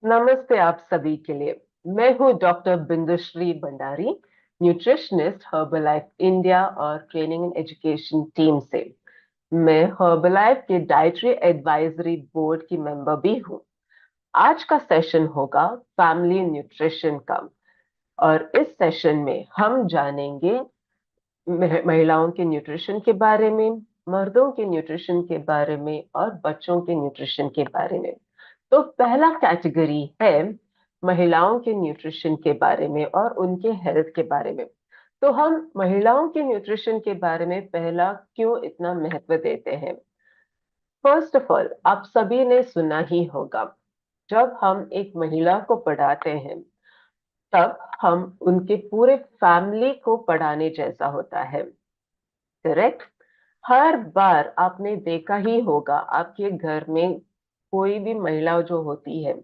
नमस्ते आप सभी के लिए। मैं हूं doctor Bindushree Bhandari, nutritionist Herbalife India और ट्रेनिंग एंड एजुकेशन टीम से। मैं हर्बलाइफ के डाइटरी एडवाइजरी बोर्ड की मेंबर भी हूं। आज का सेशन होगा फैमिली न्यूट्रिशन का, और इस सेशन में हम जानेंगे महिलाओं के न्यूट्रिशन के बारे में, मर्दों के न्यूट्रिशन के बारे में और बच्चों के न्यूट्रिशन के बारे में। तो पहला कैटेगरी है महिलाओं के न्यूट्रिशन के बारे में और उनके हेल्थ के बारे में। तो हम महिलाओं के न्यूट्रिशन के बारे में पहला क्यों इतना महत्व देते हैं। फर्स्ट ऑफ ऑल, आप सभी ने सुना ही होगा, जब हम एक महिला को पढ़ाते हैं तब हम उनके पूरे फैमिली को पढ़ाने जैसा होता है। करेक्ट। हर बार आपने देखा ही होगा, आपके घर में कोई भी महिला जो होती है,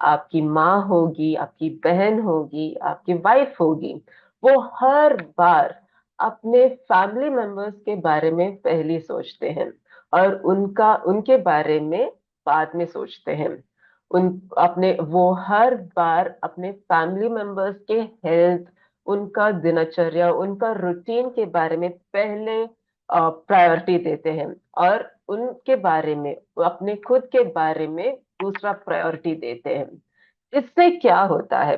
आपकी माँ होगी, आपकी बहन होगी, आपकी वाइफ होगी, वो हर बार अपने फैमिली मेंबर्स के बारे में पहले सोचते हैं और उनका उनके बारे में बाद में सोचते हैं। उन अपने वो हर बार अपने फैमिली मेंबर्स के हेल्थ, उनका दिनचर्या, उनका रूटीन के बारे में पहले प्रायोरिटी देते हैं, और उनके बारे में, अपने खुद के बारे में दूसरा प्रायोरिटी देते हैं। इससे क्या होता है,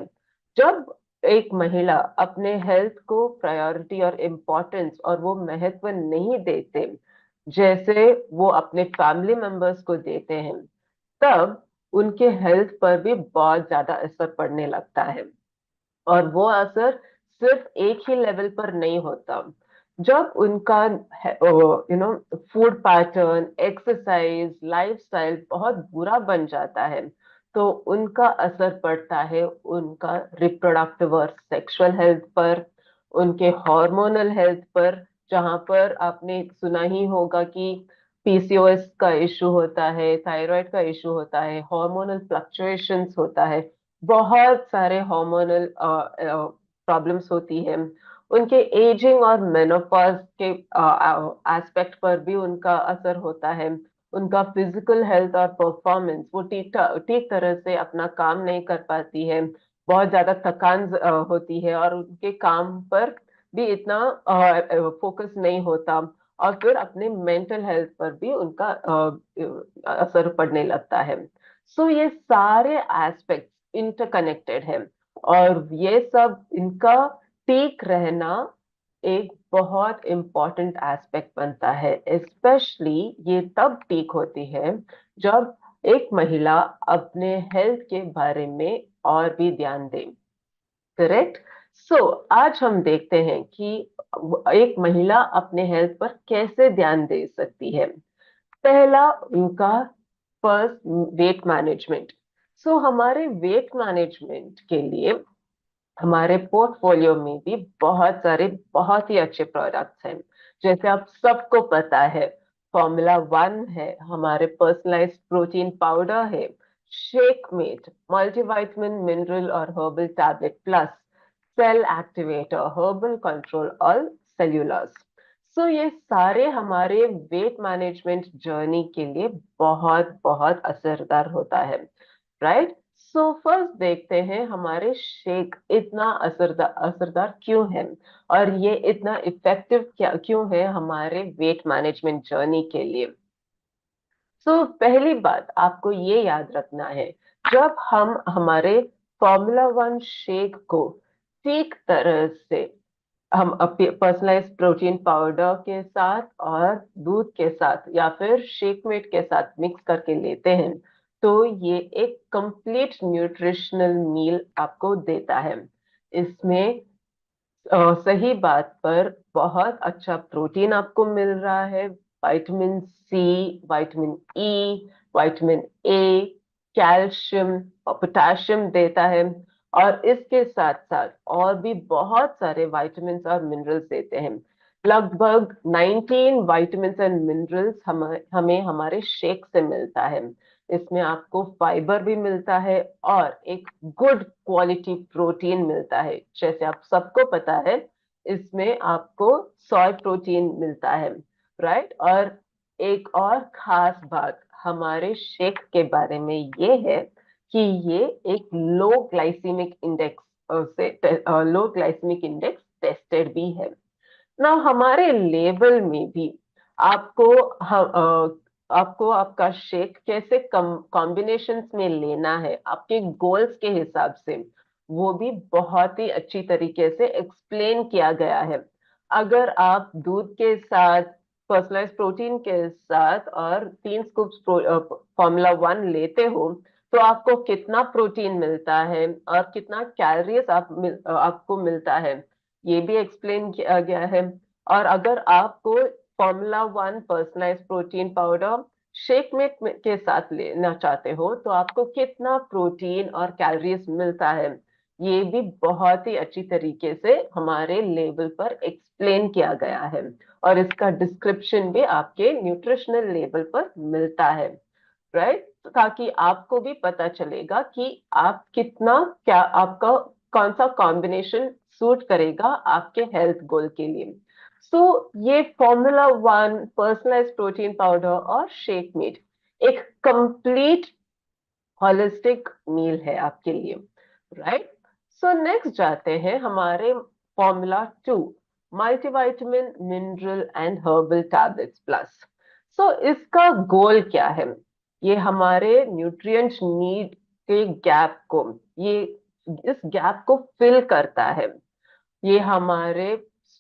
जब एक महिला अपने हेल्थ को प्रायोरिटी और इम्पोर्टेंस और वो महत्व नहीं देते जैसे वो अपने फैमिली मेंबर्स को देते हैं, तब उनके हेल्थ पर भी बहुत ज्यादा असर पड़ने लगता है। और वो असर सिर्फ एक ही लेवल पर नहीं होता। जब उनका फूड पैटर्न, एक्सरसाइज, लाइफस्टाइल बहुत बुरा बन जाता है, तो उनका असर पड़ता है उनका रिप्रोडक्टिव और सेक्सुअल हेल्थ पर, उनके हार्मोनल हेल्थ पर। जहां पर आपने सुना ही होगा कि पीसीओएस का इशू होता है, थायराइड का इशू होता है, हार्मोनल फ्लक्चुएशंस होता है, बहुत सारे हार्मोनल प्रॉब्लम्स होती है। उनके एजिंग और मेनोपॉज के एस्पेक्ट पर भी उनका असर होता है। उनका फिजिकल हेल्थ और परफॉर्मेंस, वो ठीक तरह से अपना काम नहीं कर पाती है, बहुत ज्यादा थकान होती है, और उनके काम पर भी इतना फोकस नहीं होता। और फिर अपने मेंटल हेल्थ पर भी उनका असर पड़ने लगता है। सो ये सारे एस्पेक्ट इंटरकनेक्टेड है, और ये सब इनका ठीक रहना एक बहुत इम्पोर्टेंट एस्पेक्ट बनता है। स्पेशली ये तब ठीक होती है जब एक महिला अपने हेल्थ के बारे में और भी ध्यान दे। करेक्ट। सो आज हम देखते हैं कि एक महिला अपने हेल्थ पर कैसे ध्यान दे सकती है। पहला उनका, फर्स्ट, वेट मैनेजमेंट। सो हमारे वेट मैनेजमेंट के लिए हमारे पोर्टफोलियो में भी बहुत सारे बहुत ही अच्छे प्रोडक्ट्स हैं। जैसे आप सबको पता है, फॉर्मूला 1 है, हमारे पर्सनलाइज्ड प्रोटीन पाउडर है, शेक मेट, मल्टीविटामिन, मिनरल और herbal tablet plus, cell activator, herbal control और सेल्यूलर्स। सो ये सारे हमारे वेट मैनेजमेंट जर्नी के लिए बहुत बहुत असरदार होता है। राइट। सो फर्स्ट देखते हैं हमारे शेक इतना असरदार असरदार क्यों है, और ये इतना इफेक्टिव क्या क्यों है हमारे वेट मैनेजमेंट जर्नी के लिए। सो पहली बात आपको ये याद रखना है, जब हम हमारे फॉर्मूला 1 शेक को ठीक तरह से हम पर्सनलाइज प्रोटीन पाउडर के साथ और दूध के साथ या फिर शेकमेट के साथ मिक्स करके लेते हैं, तो ये एक कंप्लीट न्यूट्रिशनल मील आपको देता है। इसमें सही बात पर बहुत अच्छा प्रोटीन आपको मिल रहा है, vitamin C, vitamin E, vitamin A, calcium और पोटेशियम देता है, और इसके साथ साथ और भी बहुत सारे विटामिन्स और मिनरल्स देते हैं। लगभग 19 विटामिन्स एंड मिनरल्स हमें हमारे शेक से मिलता है। इसमें आपको फाइबर भी मिलता है और एक गुड क्वालिटी प्रोटीन मिलता है। जैसे आप सबको पता है, इसमें आपको सोय प्रोटीन मिलता है। राइट। और एक और खास बात हमारे शेक के बारे में ये है कि ये एक लो ग्लाइसीमिक इंडेक्स से लो ग्लाइसीमिक इंडेक्स टेस्टेड भी है ना। हमारे लेवल में भी आपको आपको आपका शेक कैसे कॉम्बिनेशंस में लेना है आपके गोल्स के हिसाब से, वो भी बहुत ही अच्छी तरीके से एक्सप्लेन किया गया है। अगर आप दूध के साथ, पर्सनलाइज प्रोटीन के साथ और 3 स्कूप्स Formula 1 लेते हो, तो आपको कितना प्रोटीन मिलता है और कितना कैलोरीज आपको मिलता है, ये भी एक्सप्लेन किया गया है। और अगर आपको Formula 1 personalised protein powder shake में के साथ लेना चाहते हो, तो आपको कितना प्रोटीन और कैलोरीज मिलता है, ये भी बहुत ही अच्छी तरीके से हमारे लेबल पर एक्सप्लेन किया गया है। और इसका डिस्क्रिप्शन भी आपके न्यूट्रिशनल लेबल पर मिलता है, राइट। ताकि आपको भी पता चलेगा कि आप कितना, क्या आपका कौन सा कॉम्बिनेशन सूट करेगा आपके हेल्थ गोल के लिए। सो ये Formula 1 पर्सनलाइज प्रोटीन पाउडर और शेक मीट एक कंप्लीट हॉलिस्टिक मील है आपके लिए, राइट। सो नेक्स्ट जाते हैं हमारे Formula 2 multivitamin mineral and herbal tablets plus. So इसका गोल क्या है? ये हमारे न्यूट्रिएंट नीड के गैप को, ये इस गैप को फिल करता है। ये हमारे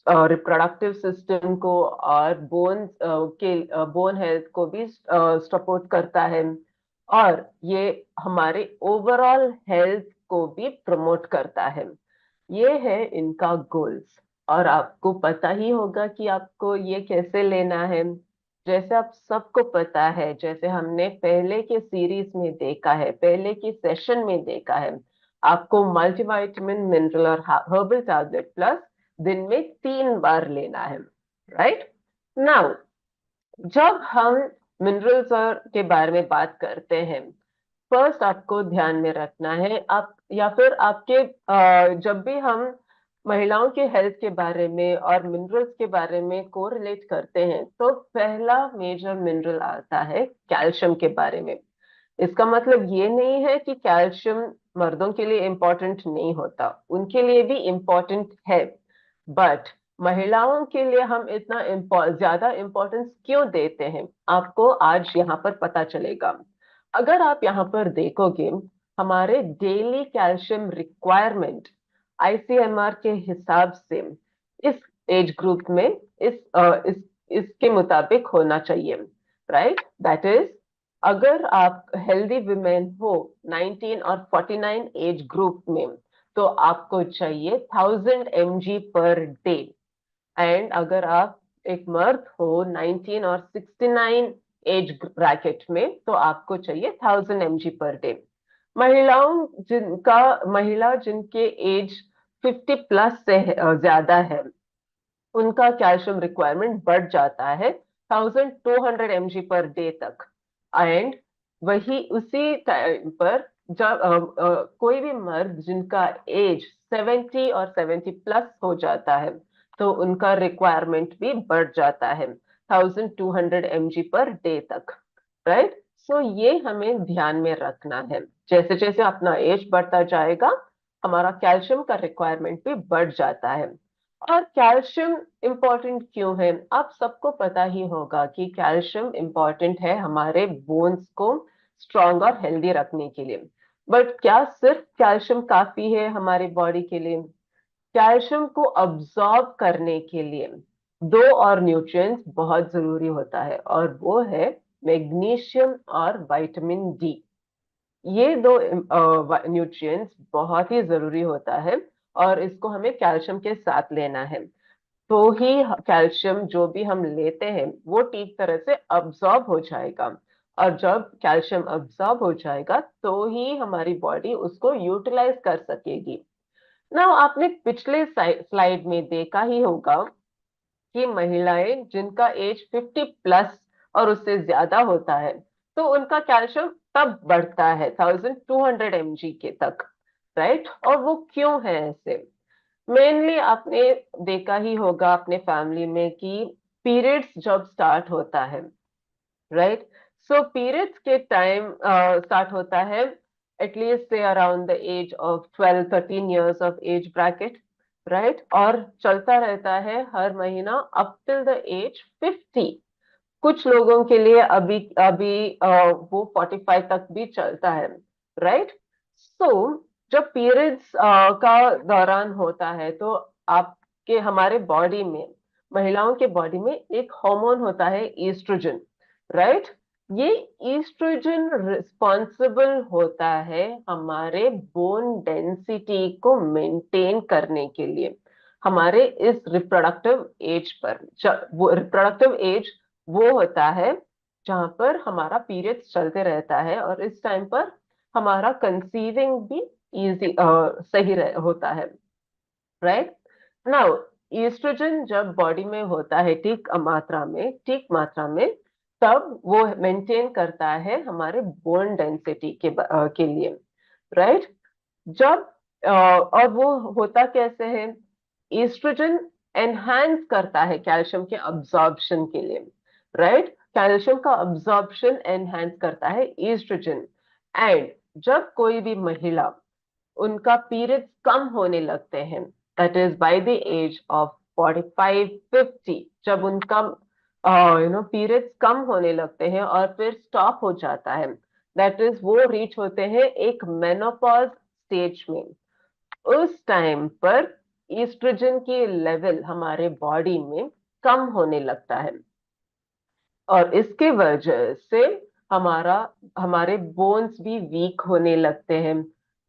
रिप्रोडक्टिव सिस्टम को और बोन हेल्थ को भी सपोर्ट करता है। और ये हमारे ओवरऑल हेल्थ को भी प्रमोट करता है। ये है इनका गोल्स। और आपको पता ही होगा कि आपको ये कैसे लेना है। जैसे आप सबको पता है, जैसे हमने पहले के सीरीज में देखा है, पहले की सेशन में देखा है, आपको मल्टीविटामिन मिनरल और हर्बल टैबलेट प्लस दिन में 3 बार लेना है, राइट। नाउ जब हम मिनरल्स और के बारे में बात करते हैं, फर्स्ट आपको ध्यान में रखना है, आप या फिर आपके जब भी हम महिलाओं के हेल्थ के बारे में और मिनरल्स के बारे में कोरिलेट करते हैं, तो पहला मेजर मिनरल आता है कैल्शियम के बारे में। इसका मतलब ये नहीं है कि कैल्शियम मर्दों के लिए इम्पोर्टेंट नहीं होता, उनके लिए भी इम्पोर्टेंट है। बट महिलाओं के लिए हम इतना ज्यादा इम्पोर्टेंस क्यों देते हैं, आपको आज यहाँ पर पता चलेगा। अगर आप यहाँ पर देखोगे, हमारे डेली कैल्शियम रिक्वायरमेंट ICMR के हिसाब से इस एज ग्रुप में इसके मुताबिक होना चाहिए, राइट। दैट इज, अगर आप हेल्दी विमेन हो 19 और 49 एज ग्रुप में, तो आपको चाहिए 1000 mg पर डे। एंड अगर आप एक मर्द हो 19 और 69 एज ब्रैकेट में, तो आपको चाहिए 1000 mg पर डे। महिला जिनके एज 50 प्लस से ज्यादा है, उनका कैल्शियम रिक्वायरमेंट बढ़ जाता है 1200 mg पर डे तक। एंड वही उसी टाइम पर जब कोई भी मर्द जिनका एज 70 और 70 प्लस हो जाता है, तो उनका रिक्वायरमेंट भी बढ़ जाता है 1200 mg पर डे तक, राइट। सो ये हमें ध्यान में रखना है। जैसे जैसे अपना एज बढ़ता जाएगा, हमारा कैल्शियम का रिक्वायरमेंट भी बढ़ जाता है। और कैल्शियम इंपॉर्टेंट क्यों है? आप सबको पता ही होगा कि कैल्शियम इंपॉर्टेंट है हमारे बोन्स को स्ट्रांग और हेल्दी रखने के लिए। बट क्या सिर्फ कैल्शियम काफी है हमारी बॉडी के लिए? कैल्शियम को अब्सॉर्ब करने के लिए दो और न्यूट्रिएंट्स बहुत जरूरी होता है, और वो है मैग्नीशियम और विटामिन डी। ये दो न्यूट्रिएंट्स बहुत ही जरूरी होता है, और इसको हमें कैल्शियम के साथ लेना है। तो ही कैल्शियम जो भी हम लेते हैं वो ठीक तरह से अब्सॉर्ब हो जाएगा। और जब कैल्शियम अब्सॉर्ब हो जाएगा, तो ही हमारी बॉडी उसको यूटिलाइज कर सकेगी ना। आपने पिछले स्लाइड में देखा ही होगा कि महिलाएं जिनका एज 50 प्लस और उससे ज्यादा होता है, तो उनका कैल्शियम तब बढ़ता है 1200 mg के तक, राइट। और वो क्यों है ऐसे? मेनली आपने देखा ही होगा अपने फैमिली में कि पीरियड्स जब स्टार्ट होता है, राइट। सो पीरियड्स के टाइम स्टार्ट होता है at least say around the age of 12-13 years of age bracket, right? और चलता रहता है हर महीना up till the age 50। कुछ लोगों के लिए अभी अभी वो 45 तक भी चलता है, राइट? सो जब पीरियड्स का दौरान होता है तो आपके हमारे बॉडी में, महिलाओं के बॉडी में एक हार्मोन होता है ईस्ट्रोजन, राइट? ये ईस्ट्रोजन रिस्पॉन्सिबल होता है हमारे बोन डेंसिटी को मेंटेन करने के लिए, हमारे इस रिप्रोडक्टिव एज पर। वो रिप्रोडक्टिव एज वो होता है जहां पर हमारा पीरियड्स चलते रहता है, और इस टाइम पर हमारा कंसीविंग भी इजी सही होता है, राइट? नाउ ईस्ट्रोजन जब बॉडी में होता है ठीक मात्रा में, तब वो मेंटेन करता है हमारे बोन डेंसिटी के लिए, राइट? जब और वो होता कैसे है? ईस्ट्रोजन एनहांस करता है कैल्शियम के अब्जॉर्प्शन के लिए, राइट? कैल्शियम का अब्जॉर्प्शन एनहांस करता है ईस्ट्रोजन। एंड जब कोई भी महिला, उनका पीरियड्स कम होने लगते हैं, that is by the age of 45-50, जब उनका पीरियड्स कम होने लगते हैं और फिर स्टॉप हो जाता है, दैट इज वो रीच होते हैं एक मेनोपॉज स्टेज में। उस टाइम पर ईस्ट्रोजन की लेवल हमारे बॉडी में कम होने लगता है, और इसके वजह से हमारा हमारे बोन्स भी वीक होने लगते हैं।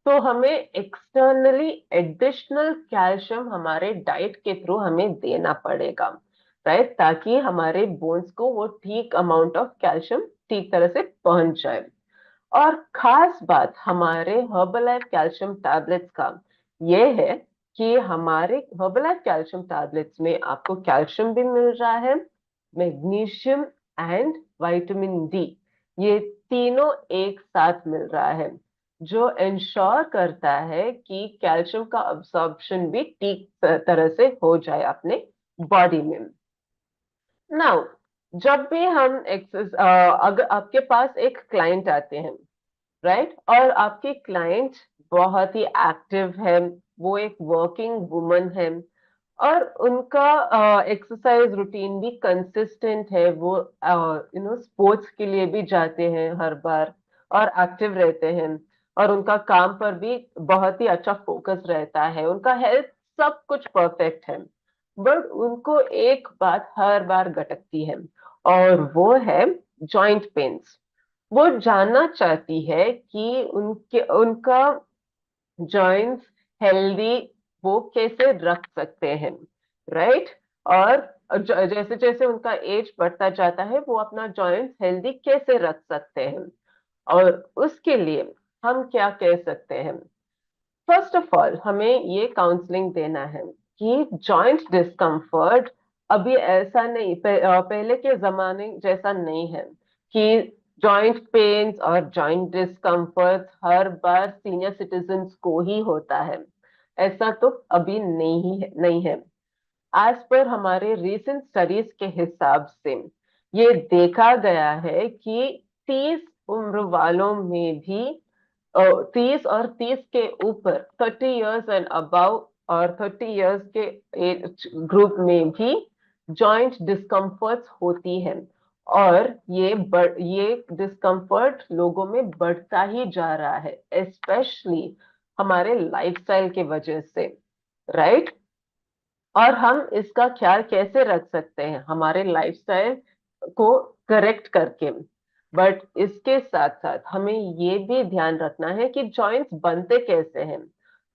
तो हमें एक्सटर्नली एडिशनल कैल्शियम हमारे डाइट के थ्रू हमें देना पड़ेगा, राइट? ताकि हमारे बोन्स को वो ठीक अमाउंट ऑफ कैल्शियम ठीक तरह से पहुंच जाए। और खास बात हमारे हर्बलाइफ कैल्शियम टैबलेट्स का ये है कि हमारे हर्बलाइफ कैल्शियम टैबलेट्स में आपको कैल्शियम भी मिल रहा है, मैग्नीशियम एंड विटामिन डी, ये तीनों एक साथ मिल रहा है, जो इंश्योर करता है कि कैल्शियम का अब्सॉर्प्शन भी ठीक तरह से हो जाए अपने बॉडी में। नाउ जब भी हम अगर आपके पास एक क्लाइंट आते हैं, राइट, और आपकी क्लाइंट बहुत ही एक्टिव है, वो एक वर्किंग वुमन है, और उनका एक्सरसाइज रूटीन भी कंसिस्टेंट है, वो स्पोर्ट्स के लिए भी जाते हैं हर बार और एक्टिव रहते हैं, और उनका काम पर भी बहुत ही अच्छा फोकस रहता है, उनका हेल्थ सब कुछ परफेक्ट है, बट उनको एक बात हर बार गटकती है, और वो है जॉइंट पेन्स। वो जानना चाहती है कि उनके उनका जॉइंट्स हेल्दी वो कैसे रख सकते हैं, राइट? और जैसे जैसे उनका एज बढ़ता जाता है, वो अपना जॉइंट्स हेल्दी कैसे रख सकते हैं, और उसके लिए हम क्या कह सकते हैं? फर्स्ट ऑफ ऑल हमें ये काउंसलिंग देना है कि जॉइंट डिस्कम्फर्ट अभी ऐसा नहीं, पहले के जमाने जैसा नहीं है कि जॉइंट पेन्स और जॉइंट डिस्कम्फर्ट हर बार सीनियर सिटीजन्स को ही होता है, ऐसा तो अभी नहीं है। आज पर हमारे रीसेंट स्टडीज के हिसाब से ये देखा गया है कि 30 उम्र वालों में भी 30 और 30 के ऊपर 30 इयर्स एंड अबव और 30 इयर्स के एज ग्रुप में भी जॉइंट डिस्कम्फर्ट्स होती है, और ये डिस्कम्फर्ट लोगों में बढ़ता ही जा रहा है, स्पेशली हमारे लाइफस्टाइल के वजह से, राइट? और हम इसका ख्याल कैसे रख सकते हैं? हमारे लाइफस्टाइल को करेक्ट करके। बट इसके साथ साथ हमें ये भी ध्यान रखना है कि जॉइंट्स बनते कैसे हैं।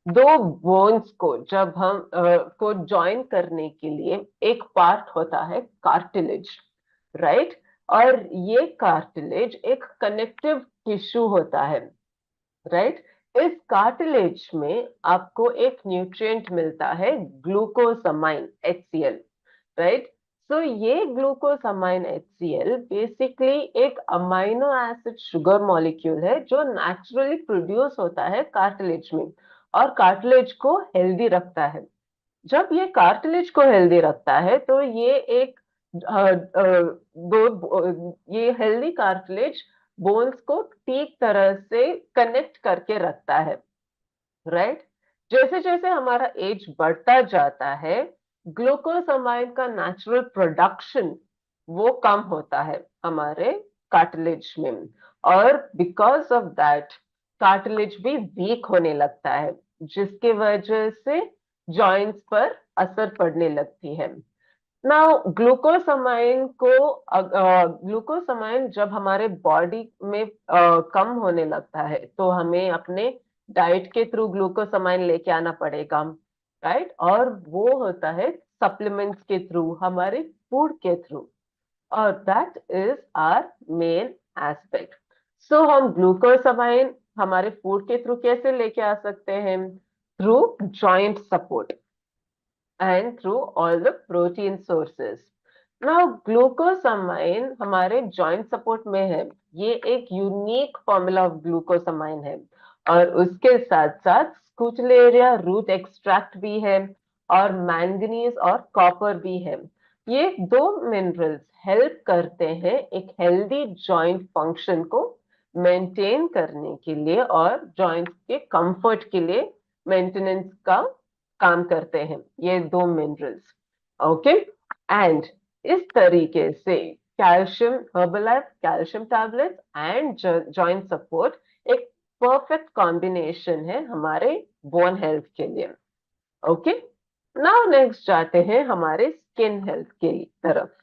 दो बोन्स को जब हम को ज्वाइन करने के लिए एक पार्ट होता है कार्टिलेज, राइट? और ये कार्टिलेज एक कनेक्टिव टिश्यू होता है, राइट? इस कार्टिलेज में आपको एक न्यूट्रिएंट मिलता है, ग्लूकोसामाइन HCl, राइट? सो ये ग्लूकोसामाइन HCl बेसिकली एक अमाइनो एसिड शुगर मॉलिक्यूल है जो नेचुरली प्रोड्यूस होता है कार्टिलेज में, और कार्टिलेज को हेल्दी रखता है। जब ये कार्टिलेज को हेल्दी रखता है तो ये एक ये हेल्दी कार्टिलेज बोन्स को ठीक तरह से कनेक्ट करके रखता है, राइट। जैसे जैसे हमारा एज बढ़ता जाता है, ग्लूकोसामाइन का नेचुरल प्रोडक्शन वो कम होता है हमारे कार्टिलेज में, और बिकॉज ऑफ दैट कार्टिलेज भी वीक होने लगता है, जिसके वजह से जॉइंट्स पर असर पड़ने लगती है। नाउ ग्लूकोसामाइन जब हमारे बॉडी में कम होने लगता है, तो हमें अपने डाइट के थ्रू ग्लूकोसामाइन लेके आना पड़ेगा, राइट। और वो होता है सप्लीमेंट्स के थ्रू, हमारे फूड के थ्रू, और that is our main aspect. So हम ग्लूकोसामाइन हमारे फूड के थ्रू कैसे लेके आ सकते हैं? Through joint support and through all the protein sources. Now, glucosamine हमारे जॉइंट सपोर्ट में है। ये एक यूनिक फॉर्मूला ऑफ ग्लूकोसामाइन है, और उसके साथ साथ स्कूचलेरिया रूट एक्सट्रैक्ट भी है, और मैंगनीज और कॉपर भी है। ये दो मिनरल्स हेल्प करते हैं एक हेल्दी जॉइंट फंक्शन को मेंटेन करने के लिए, और जॉइंट्स के कंफर्ट के लिए मेंटेनेंस का काम करते हैं ये दो मिनरल्स। ओके। एंड इस तरीके से calcium, Herbalife calcium tablets and joint support एक परफेक्ट कॉम्बिनेशन है हमारे बोन हेल्थ के लिए। ओके। नाउ नेक्स्ट जाते हैं हमारे स्किन हेल्थ की तरफ।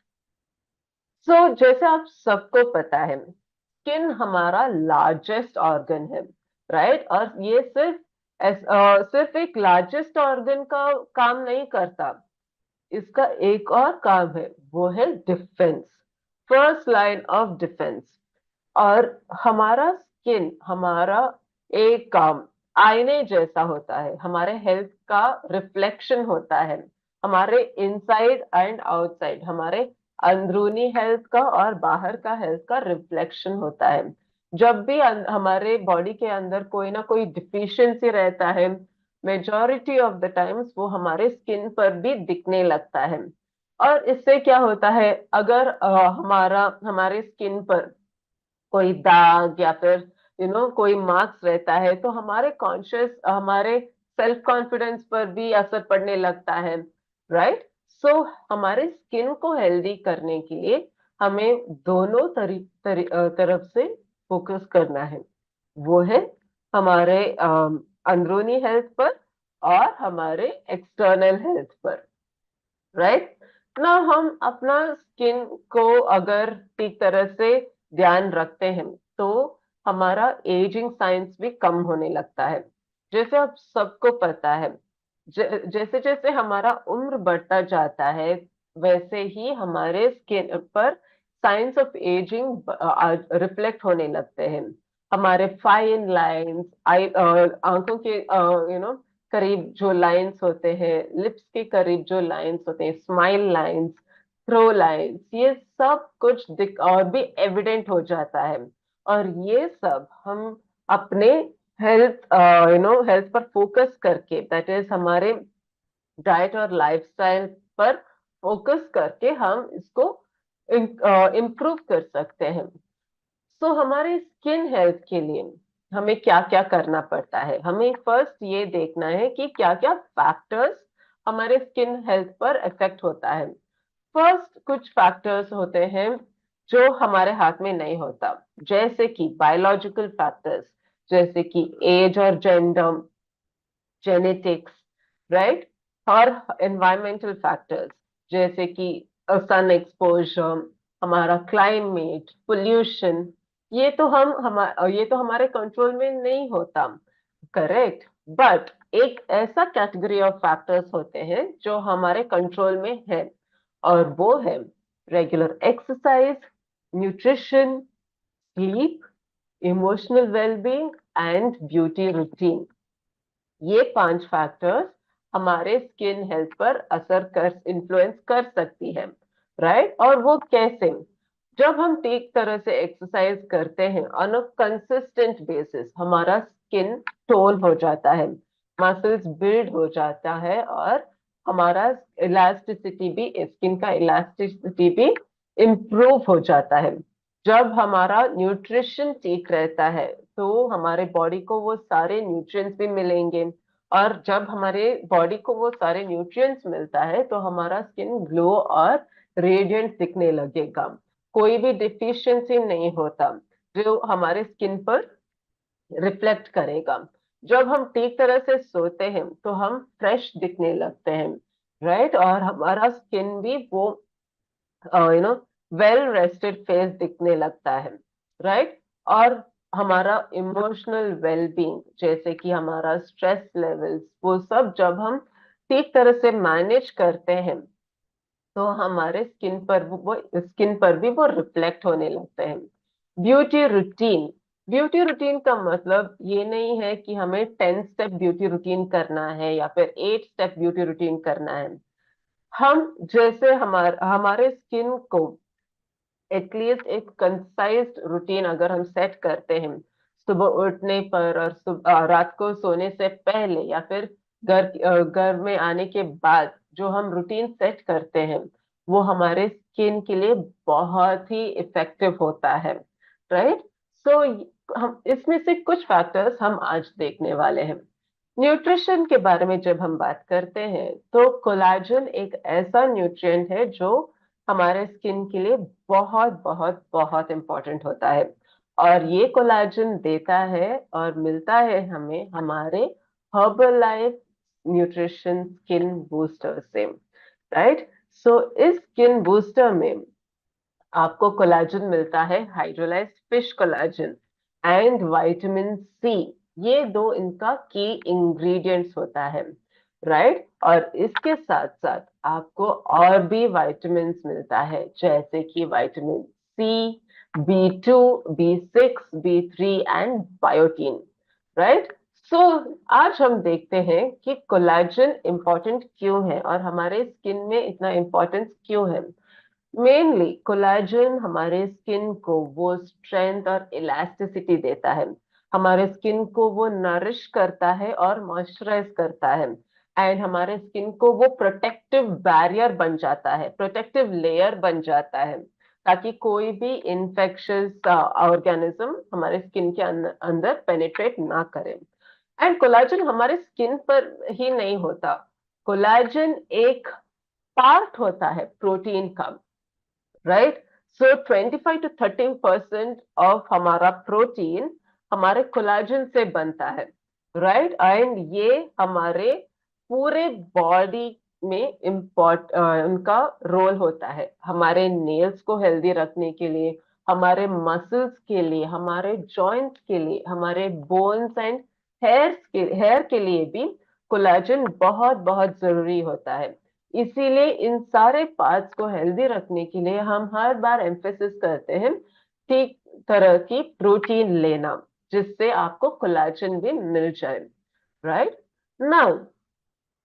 जैसे आप सबको पता है, स्किन हमारा लार्जेस्ट ऑर्गन है, राइट। और ये सिर्फ एक लार्जेस्ट ऑर्गन का काम नहीं करता, इसका एक और काम है, वो है defence, first line of defence. और हमारा स्किन हमारा एक काम आईने जैसा होता है, हमारे हेल्थ का रिफ्लेक्शन होता है, हमारे इनसाइड एंड आउटसाइड, हमारे अंदरूनी हेल्थ का और बाहर का हेल्थ का रिफ्लेक्शन होता है। जब भी हमारे बॉडी के अंदर कोई ना कोई डिफिशियंसी रहता है, मेजॉरिटी ऑफ द टाइम्स वो हमारे स्किन पर भी दिखने लगता है। और इससे क्या होता है, अगर हमारे स्किन पर कोई दाग या फिर कोई मार्क्स रहता है, तो हमारे सेल्फ कॉन्फिडेंस पर भी असर पड़ने लगता है, राइट। हमारे स्किन को हेल्दी करने के लिए हमें दोनों तरफ से फोकस करना है। वो है हमारे अंदरूनी हेल्थ पर और हमारे एक्सटर्नल हेल्थ पर, राइट ना। हम अपना स्किन को अगर ठीक तरह से ध्यान रखते हैं, तो हमारा एजिंग साइंस भी कम होने लगता है। जैसे आप सबको पता है, जैसे जैसे हमारा उम्र बढ़ता जाता है, वैसे ही हमारे स्किन पर साइंस ऑफ एजिंग रिफ्लेक्ट होने लगते हैं। हमारे फाइन लाइंस, आई आंखों के करीब जो लाइंस होते हैं, लिप्स के करीब जो लाइंस होते हैं, स्माइल लाइंस, थ्रो लाइंस, ये सब कुछ दिख और भी एविडेंट हो जाता है। और ये सब हम अपने हेल्थ पर फोकस करके, दैट इज हमारे डाइट और लाइफस्टाइल पर फोकस करके हम इसको इम्प्रूव कर सकते हैं। हमारे स्किन हेल्थ के लिए हमें क्या क्या करना पड़ता है? हमें फर्स्ट ये देखना है कि क्या क्या फैक्टर्स हमारे स्किन हेल्थ पर इफेक्ट होता है। फर्स्ट कुछ फैक्टर्स होते हैं जो हमारे हाथ में नहीं होता, जैसे कि बायोलॉजिकल फैक्टर्स, जैसे कि एज और जेंडर, जेनेटिक्स, राइट। और एनवायरमेंटल फैक्टर्स, जैसे कि सन एक्सपोजर, हमारा क्लाइमेट, पोल्यूशन, ये तो हमारे कंट्रोल में नहीं होता, करेक्ट। बट एक ऐसा कैटेगरी ऑफ फैक्टर्स होते हैं जो हमारे कंट्रोल में है, और वो है regular exercise, nutrition, sleep, emotional wellbeing and beauty routine. ये 5 फैक्टर्स हमारे स्किन हेल्थ पर इन्फ्लुएंस कर सकती है, राइट। और वो कैसे? जब हम ठीक तरह से एक्सरसाइज करते हैं ऑन अ कंसिस्टेंट बेसिस, हमारा स्किन टोन हो जाता है, मसल्स बिल्ड हो जाता है, और हमारा इलास्टिसिटी भी, स्किन का इलास्टिसिटी भी इम्प्रूव हो जाता है। जब हमारा न्यूट्रिशन ठीक रहता है तो हमारे बॉडी को वो सारे न्यूट्रिएंट्स भी मिलेंगे, और जब हमारे बॉडी को वो सारे न्यूट्रिएंट्स मिलता है तो हमारा स्किन ग्लो और रेडियंट दिखने लगेगा। कोई भी डिफिशियंसी नहीं होता जो हमारे स्किन पर रिफ्लेक्ट करेगा। जब हम ठीक तरह से सोते हैं तो हम फ्रेश दिखने लगते हैं, राइट, और हमारा स्किन भी वो you know well rested face दिखने लगता है, राइट। और हमारा इमोशनल वेलबींग, जैसे कि हमारा स्ट्रेस लेवल्स, वो सब जब हम ठीक तरह से मैनेज करते हैं तो हमारे स्किन पर भी वो रिफ्लेक्ट होने लगते हैं। ब्यूटी रूटीन, ब्यूटी रूटीन का मतलब ये नहीं है कि हमें 10 स्टेप ब्यूटी रूटीन करना है या फिर 8 स्टेप ब्यूटी रूटीन करना है। हम जैसे हमारे स्किन को एटलीस्ट एक कंसाइज रूटीन अगर हम सेट करते हैं सुबह उठने पर और रात को सोने से पहले या फिर घर में आने के बाद, जो हम रूटीन सेट करते हैं वो हमारे स्किन के लिए बहुत ही इफेक्टिव होता है, राइट। सो हम इसमें से कुछ फैक्टर्स हम आज देखने वाले हैं। न्यूट्रिशन के बारे में जब हम बात करते हैं तो कोलाजन एक ऐसा न्यूट्रिएंट है जो हमारे स्किन के लिए बहुत बहुत बहुत इंपॉर्टेंट होता है, और ये कोलाजन देता है और मिलता है हमें हमारे Herbalife nutrition skin booster से, राइट। सो इस स्किन बूस्टर में आपको कोलाजन मिलता है, hydrolysed fish collagen and vitamin C. ये दो इनका की इंग्रेडिएंट्स होता है, राइट। और इसके साथ साथ आपको और भी विटामिन मिलता है, जैसे कि vitamin C, B2, B6, B3 and biotin, right. So आज हम देखते हैं कि कोलाजन इंपॉर्टेंट क्यों है और हमारे स्किन में इतना इंपॉर्टेंस क्यों है। मेनली कोलेजन हमारे स्किन को वो स्ट्रेंथ और इलास्टिसिटी देता है, हमारे स्किन को वो नरिश करता है और मॉइस्चराइज करता है, एंड हमारे स्किन को वो प्रोटेक्टिव बैरियर बन जाता है, प्रोटेक्टिव लेयर बन जाता है, ताकि कोई भी इन्फेक्शियस ऑर्गेनिज्म हमारे स्किन के अंदर पेनिट्रेट ना करे। एंड कोलेजन हमारे स्किन पर ही नहीं होता, कोलेजन एक पार्ट होता है प्रोटीन का, राइट। सो 25 to 30% ऑफ हमारा प्रोटीन हमारे कोलाजन से बनता है, राइट। एंड ये हमारे पूरे बॉडी में उनका रोल होता है, हमारे नेल्स को हेल्दी रखने के लिए, हमारे मसल्स के लिए, हमारे जॉइंट्स के लिए, हमारे बोन्स एंड हेयर के लिए भी कोलाजन बहुत बहुत जरूरी होता है। इसीलिए इन सारे पार्ट्स को हेल्दी रखने के लिए हम हर बार एम्फेसिस करते हैं ठीक तरह की प्रोटीन लेना, जिससे आपको कोलेजन भी मिल जाए, राइट। नाउ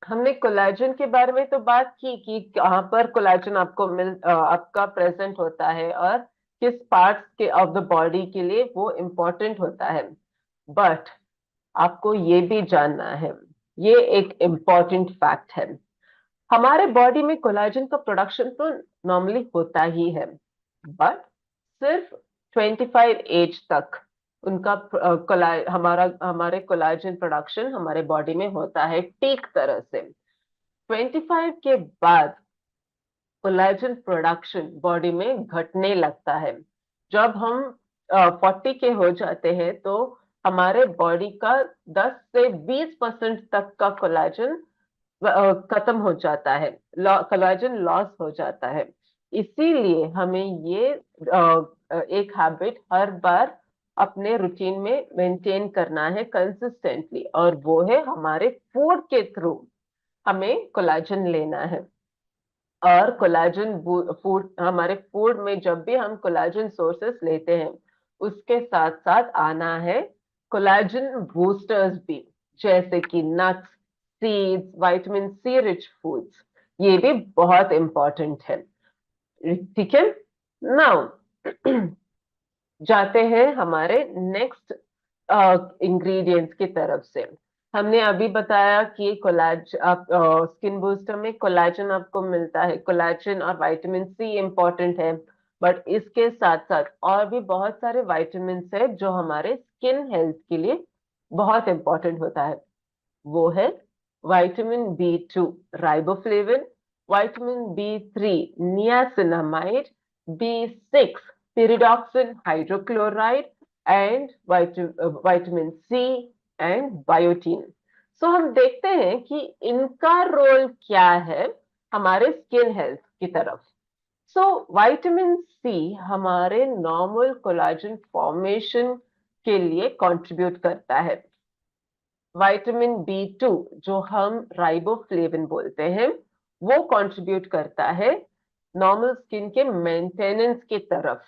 हमने कोलेजन के बारे में तो बात की कि कहाँ पर कोलेजन आपका प्रेजेंट होता है और किस पार्ट्स के ऑफ द बॉडी के लिए वो इम्पोर्टेंट होता है। बट आपको ये भी जानना है, ये एक इम्पोर्टेंट फैक्ट है, हमारे बॉडी में कोलेजन का प्रोडक्शन तो नॉर्मली होता ही है, बट सिर्फ 25 एज तक उनका हमारे कोलेजन प्रोडक्शन हमारे बॉडी में होता है ठीक तरह से। 25 के बाद कोलेजन प्रोडक्शन बॉडी में घटने लगता है। जब हम 40 के हो जाते हैं तो हमारे बॉडी का 10 से 20% तक का कोलेजन खत्म हो जाता है, कोलेजन लॉस हो जाता है। इसीलिए हमें ये एक हैबिट हर बार अपने रूटीन में मेंटेन करना है कंसिस्टेंटली, और वो है हमारे फूड के थ्रू हमें कोलेजन लेना है। और कोलेजन फूड, हमारे फूड में जब भी हम कोलेजन सोर्सेस लेते हैं उसके साथ साथ आना है कोलेजन बूस्टर्स भी, जैसे कि nuts, seeds, vitamin C rich foods, ये भी बहुत इंपॉर्टेंट है, ठीक है। नाउ जाते हैं हमारे नेक्स्ट इंग्रेडिएंट्स की तरफ से। हमने अभी बताया कि आप स्किन बूस्टर में कोलेजन आपको मिलता है, कोलेजन और विटामिन सी इंपॉर्टेंट है। बट इसके साथ साथ और भी बहुत सारे विटामिन है जो हमारे स्किन हेल्थ के लिए बहुत इंपॉर्टेंट होता है। वो है vitamin B2 riboflavin, vitamin B3 niacinamide, B6 pyridoxine hydrochloride and vitamin C and biotin. So हम देखते हैं कि इनका रोल क्या है हमारे स्किन हेल्थ की तरफ। सो विटामिन सी हमारे नॉर्मल कोलाजन फॉर्मेशन के लिए कंट्रीब्यूट करता है। विटामिन B2 जो हम राइबोफ्लेविन बोलते हैं वो कंट्रीब्यूट करता है नॉर्मल स्किन के मेंटेनेंस की तरफ।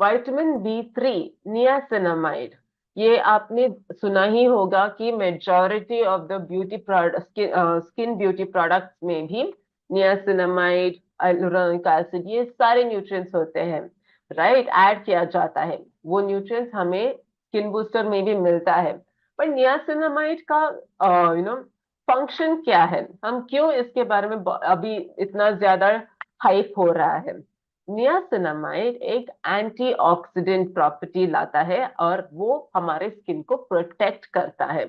विटामिन B3 नियासिनामाइड, ये आपने सुना ही होगा कि majority of the beauty product skin beauty products में भी नियासिनामाइड, hyaluronic एसिड, ये सारे न्यूट्रिएंट्स होते हैं, राइट, ऐड किया जाता है। वो न्यूट्रिएंट्स हमें स्किन बूस्टर में भी मिलता है। पर नियासिनामाइड का फंक्शन क्या है, हम क्यों इसके बारे में अभी इतना ज्यादा हाइप हो रहा है? नियासिनामाइड एक एंटीऑक्सीडेंट प्रॉपर्टी लाता है और वो हमारे स्किन को प्रोटेक्ट करता है।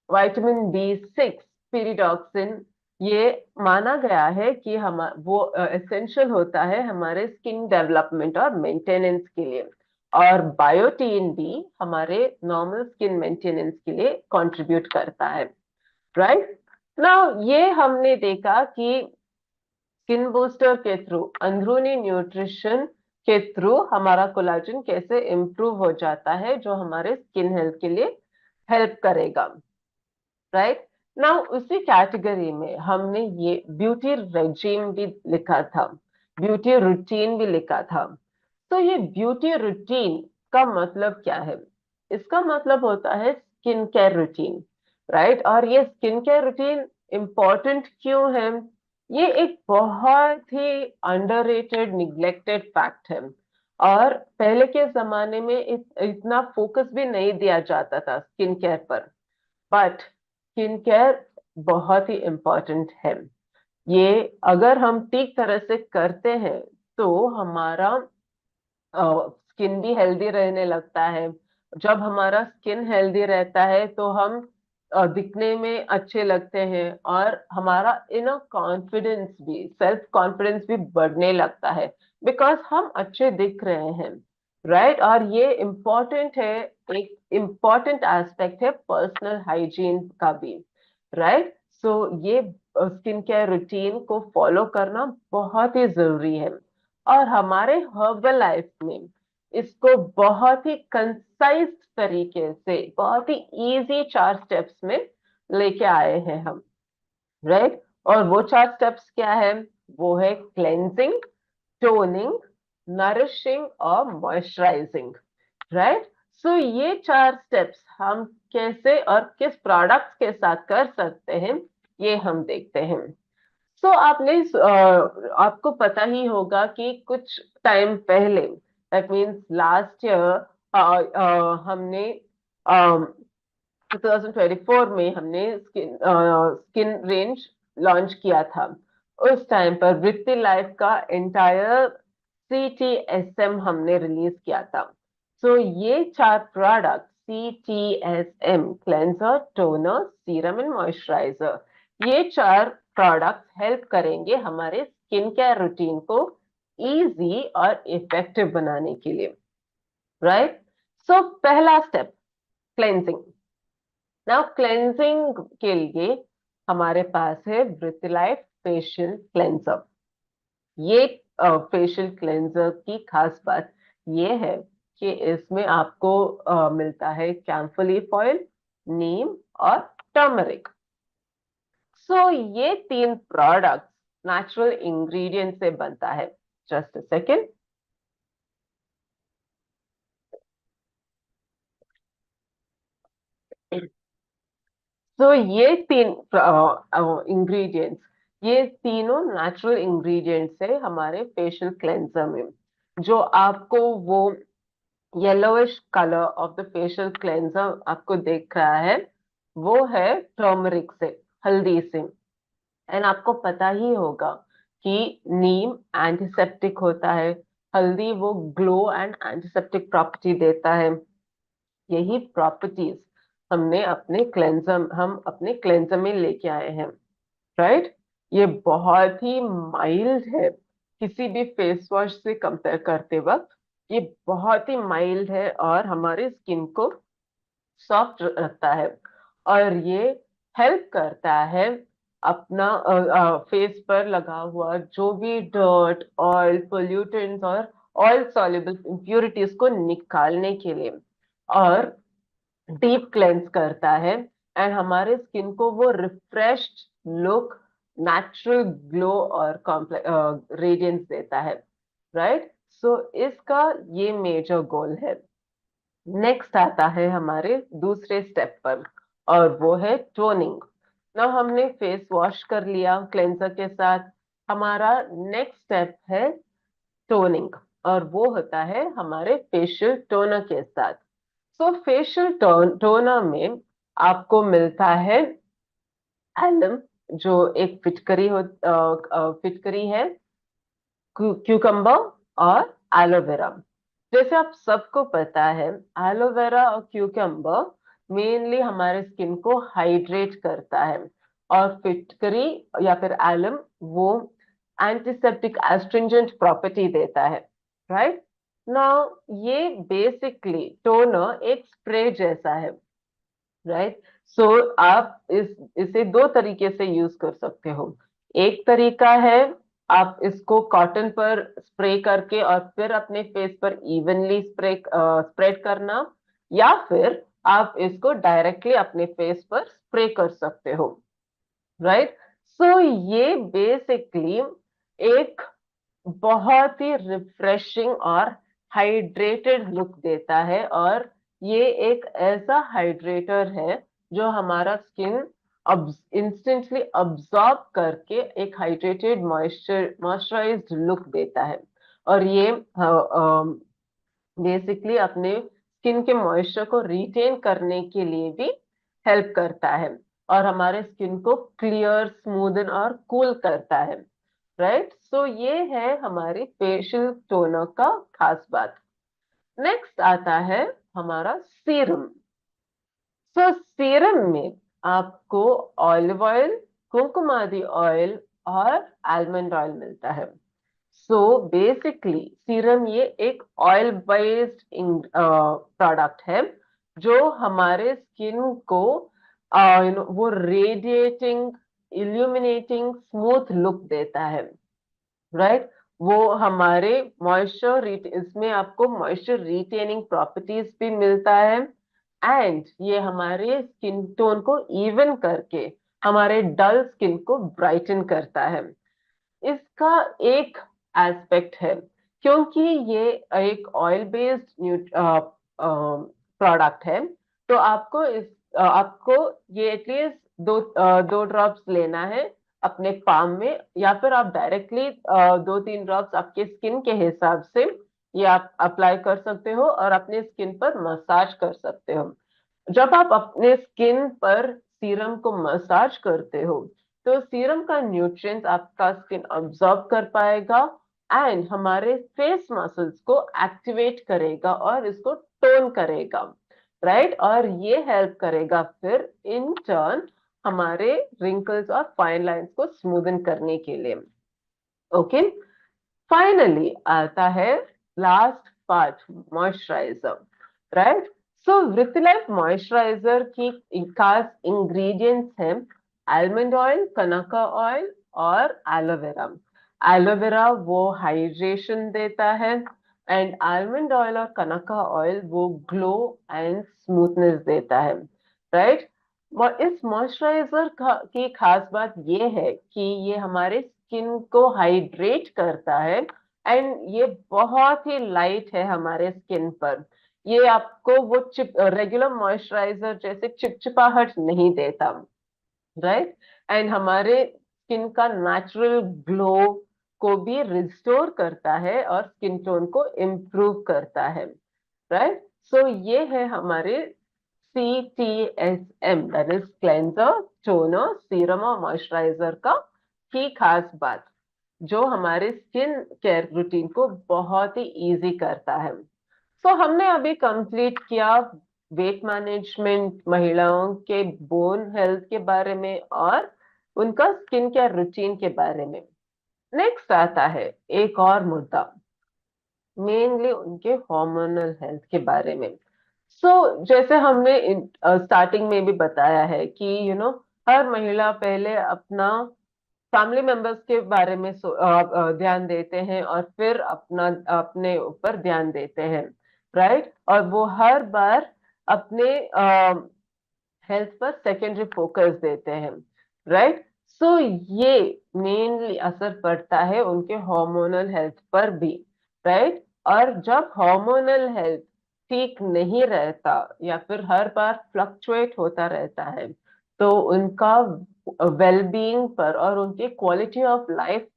विटामिन B6 pyridoxine, ये माना गया है कि हम वो एसेंशियल होता है हमारे स्किन डेवलपमेंट और मेंटेनेंस के लिए। और बायोटीन भी हमारे नॉर्मल स्किन मेंटेनेंस के लिए कंट्रीब्यूट करता है, राइट। नाउ ये हमने देखा कि स्किन बूस्टर के थ्रू, अंदरूनी न्यूट्रिशन के थ्रू हमारा कोलाजन कैसे इंप्रूव हो जाता है जो हमारे स्किन हेल्थ के लिए हेल्प करेगा, राइट। नाउ उसी कैटेगरी में हमने ये ब्यूटी रेजिम भी लिखा था, ब्यूटी रूटीन भी लिखा था। तो ये ब्यूटी रूटीन का मतलब क्या है? इसका मतलब होता है स्किन केयर रूटीन, राइट। और ये स्किन केयर रूटीन इम्पोर्टेंट क्यों है? ये एक बहुत ही अंडररेटेड निग्लेक्टेड फैक्ट है। और पहले के जमाने में इतना फोकस भी नहीं दिया जाता था स्किन केयर पर। बट स्किन केयर बहुत ही इम्पोर्टेंट है। ये अगर हम ठीक तरह से करते हैं तो हमारा स्किन भी हेल्दी रहने लगता है। जब हमारा स्किन हेल्दी रहता है तो हम दिखने में अच्छे लगते हैं और हमारा इनर कॉन्फिडेंस भी, सेल्फ कॉन्फिडेंस भी बढ़ने लगता है, बिकॉज हम अच्छे दिख रहे हैं, राइट। और ये इम्पोर्टेंट है, एक इम्पोर्टेंट एस्पेक्ट है पर्सनल हाइजीन का भी, राइट। सो ये स्किन केयर रूटीन को फॉलो करना बहुत ही जरूरी है। और हमारे हर्बल लाइफ में इसको बहुत ही कंसाइज तरीके से, बहुत ही इजी 4 स्टेप्स में लेके आए हैं हम, राइट। और वो 4 स्टेप्स क्या है? वो है क्लेंजिंग, टोनिंग, नरिशिंग और मॉइस्चराइजिंग, राइट। सो ये 4 स्टेप्स हम कैसे और किस प्रोडक्ट्स के साथ कर सकते हैं, ये हम देखते हैं। सो आपको पता ही होगा कि कुछ टाइम पहले, दैट मीन्स लास्ट ईयर, हमने 2024 में हमने स्किन रेंज लॉन्च किया था। उस टाइम पर वृत्ति लाइफ का एंटायर CTSM हमने रिलीज किया था। सो ये 4 product, CTSM cleanser, toner, serum and moisturiser, ये 4 प्रोडक्ट हेल्प करेंगे हमारे स्किन केयर रूटीन को इजी और इफेक्टिव बनाने के लिए, राइट। सो पहला स्टेप, क्लेंजिंग। नाउ क्लेंजिंग के लिए हमारे पास है ब्रिथिलाइट फेशियल क्लेंजर। ये फेशियल क्लेंजर की खास बात ये है कि इसमें आपको मिलता है कैम्फोलिक ऑयल, नीम और टर्मरिक। सो ये 3 प्रोडक्ट नेचुरल इंग्रेडिएंट से बनता है। Just a second. तो ये 3 इंग्रेडिएंट्स, ये तीनों नेचुरल इंग्रेडिएंट्स है हमारे फेशियल क्लेंजर में। जो आपको वो yellowish colour of the facial cleanser आपको देख रहा है, वो है टर्मरिक से, हल्दी से। एंड आपको पता ही होगा कि नीम एंटीसेप्टिक होता है, हल्दी वो ग्लो एंड एंटीसेप्टिक प्रॉपर्टी देता है। यही प्रॉपर्टीज हम अपने क्लेंजर में लेके आए हैं, राइट। ये बहुत ही माइल्ड है, किसी भी फेस वॉश से कंपेयर करते वक्त ये बहुत ही माइल्ड है और हमारे स्किन को सॉफ्ट रखता है। और ये हेल्प करता है अपना फेस पर लगा हुआ जो भी डर्ट, ऑयल, पोल्यूटेंट्स और ऑयल सॉल्युबल इम्प्यूरिटीज को निकालने के लिए, और डीप क्लेंस करता है एंड हमारे स्किन को वो रिफ्रेश्ड लुक, नेचुरल ग्लो और रेडियंस देता है, राइट। सो इसका ये मेजर गोल है। नेक्स्ट आता है हमारे दूसरे स्टेप पर, और वो है टोनिंग। ना हमने फेस वॉश कर लिया क्लेंजर के साथ, हमारा नेक्स्ट स्टेप है टोनिंग, और वो होता है हमारे फेशियल टोनर के साथ। सो फेशियल टोनर में आपको मिलता है एलम, जो एक फिटकरी है, क्यूकम्बर और एलोवेरा। जैसे आप सबको पता है, एलोवेरा और क्यूकम्बर मेनली हमारे स्किन को हाइड्रेट करता है, और फिटकरी या फिर एलम वो एंटीसेप्टिक एस्ट्रिंजेंट प्रॉपर्टी देता है, राइट। नाउ ये बेसिकली टोनर एक स्प्रे जैसा है, राइट। सो आप इसे दो तरीके से यूज कर सकते हो। एक तरीका है आप इसको कॉटन पर स्प्रे करके और फिर अपने फेस पर इवनली स्प्रेड करना, या फिर आप इसको डायरेक्टली अपने फेस पर स्प्रे कर सकते हो, राइट। सो ये बेसिकली एक बहुत ही रिफ्रेशिंग और हाइड्रेटेड लुक देता है, और ये एक ऐसा हाइड्रेटर है जो हमारा स्किन इंस्टेंटली अब्सॉर्ब करके एक हाइड्रेटेड मॉइस्चराइज्ड लुक देता है। और ये बेसिकली अपने स्किन के मॉइस्चर को रिटेन करने के लिए भी हेल्प करता है, और हमारे स्किन को क्लियर, स्मूदन और कूल करता है, राइट। सो ये है हमारी फेशियल टोनर का खास बात। नेक्स्ट आता है हमारा सीरम। सो सीरम में आपको ऑलिव ऑयल, कुमकुमादी ऑयल और आलमंड ऑयल मिलता है। सो बेसिकली सीरम ये एक ऑयल बेस्ड प्रोडक्ट है, जो हमारे स्किन को वो रेडिएटिंग, इल्यूमिनेटिंग, स्मूथ लुक देता है, राइट। वो हमारे इसमें आपको मॉइस्चर रिटेनिंग प्रॉपर्टीज भी मिलता है, एंड ये हमारे स्किन टोन को इवन करके हमारे डल स्किन को ब्राइटन करता है। इसका एक एस्पेक्ट है, क्योंकि ये एक ऑयल बेस्ड प्रोडक्ट है, तो आपको ये एटलीस्ट दो ड्रॉप्स लेना है अपने पाम में, या फिर आप डायरेक्टली 2-3 ड्रॉप्स आपके स्किन के हिसाब से ये आप अप्लाई कर सकते हो और अपने स्किन पर मसाज कर सकते हो। जब आप अपने स्किन पर सीरम को मसाज करते हो, तो सीरम का न्यूट्रिएंट्स आपका स्किन अब्सॉर्ब कर पाएगा एंड हमारे फेस मसल्स को एक्टिवेट करेगा और इसको टोन करेगा, राइट। और ये हेल्प करेगा फिर इन टर्न हमारे रिंकल्स और फाइन लाइंस को स्मूदन करने के लिए। ओके, फाइनली आता है लास्ट पार्ट, मॉइस्चराइजर, राइट। सो विथलाइफ मॉइस्चराइजर की खास इंग्रेडिएंट्स हैं आलमंड ऑयल, कनका ऑयल और एलोवेरा। एलोवेरा वो हाइड्रेशन देता है, एंड आलमंड ऑयल और कनका ऑयल वो ग्लो एंड स्मूथनेस देता है, राइट। इस मॉइस्चराइजर की खास बात ये है कि ये हमारे स्किन को हाइड्रेट करता है, एंड ये बहुत ही लाइट है हमारे स्किन पर। ये आपको वो रेगुलर मॉइस्चराइजर जैसे चिपचिपाहट नहीं देता, राइट। एंड हमारे स्किन का नेचुरल ग्लो को भी रिस्टोर करता है और स्किन टोन को इम्प्रूव करता है, राइट। सो ये है हमारे CTSM, that is cleanser, toner, serum और मॉइस्चराइजर का की खास बात। जो हमारे स्किन केयर रूटीन को बहुत ही इजी करता है। सो हमने अभी कंप्लीट किया वेट मैनेजमेंट, महिलाओं के बोन हेल्थ के बारे में और उनका स्किन केयर रूटीन के बारे में। नेक्स्ट आता है एक और मुद्दा, मेनली उनके हार्मोनल हेल्थ के बारे में। जैसे हमने स्टार्टिंग में भी बताया है कि हर महिला पहले अपना फैमिली मेंबर्स के बारे में ध्यान देते हैं और फिर अपना अपने ऊपर ध्यान देते हैं, राइट। और वो हर बार अपने हेल्थ पर सेकेंडरी फोकस देते हैं, राइट। ये मेनली असर पड़ता है उनके हार्मोनल हेल्थ पर भी, राइट। और जब हार्मोनल हेल्थ ठीक नहीं रहता या फिर हर बार फ्लक्चुएट होता रहता है, तो उनका वेलबींग पर और उनके क्वालिटी ऑफ लाइफ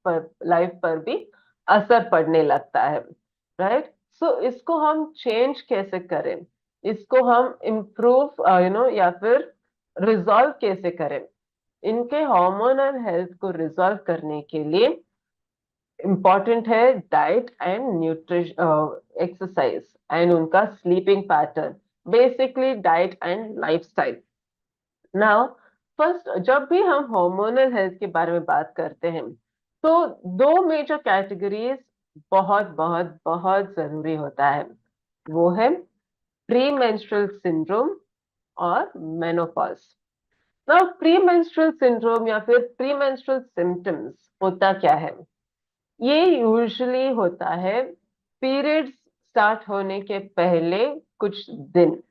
पर भी असर पड़ने लगता है, राइट। इसको हम चेंज कैसे करें, इसको हम इम्प्रूव या फिर रिजॉल्व कैसे करें? इनके हार्मोनल हेल्थ को रिजॉल्व करने के लिए इम्पॉर्टेंट है diet and nutrition, exercise and उनका sleeping pattern, basically diet and lifestyle. Now first, जब भी हम हार्मोनल हेल्थ के बारे में बात करते हैं, तो दो मेजर कैटेगरीज बहुत बहुत बहुत जरूरी होता है। वो है प्री मेंस्ट्रुअल सिंड्रोम और menopause. Now pre menstrual syndrome या फिर प्री मेंस्ट्रुअल सिम्टम्स होता क्या है? ये यूजुअली होता है पीरियड्स स्टार्ट होने के पहले कुछ दिन,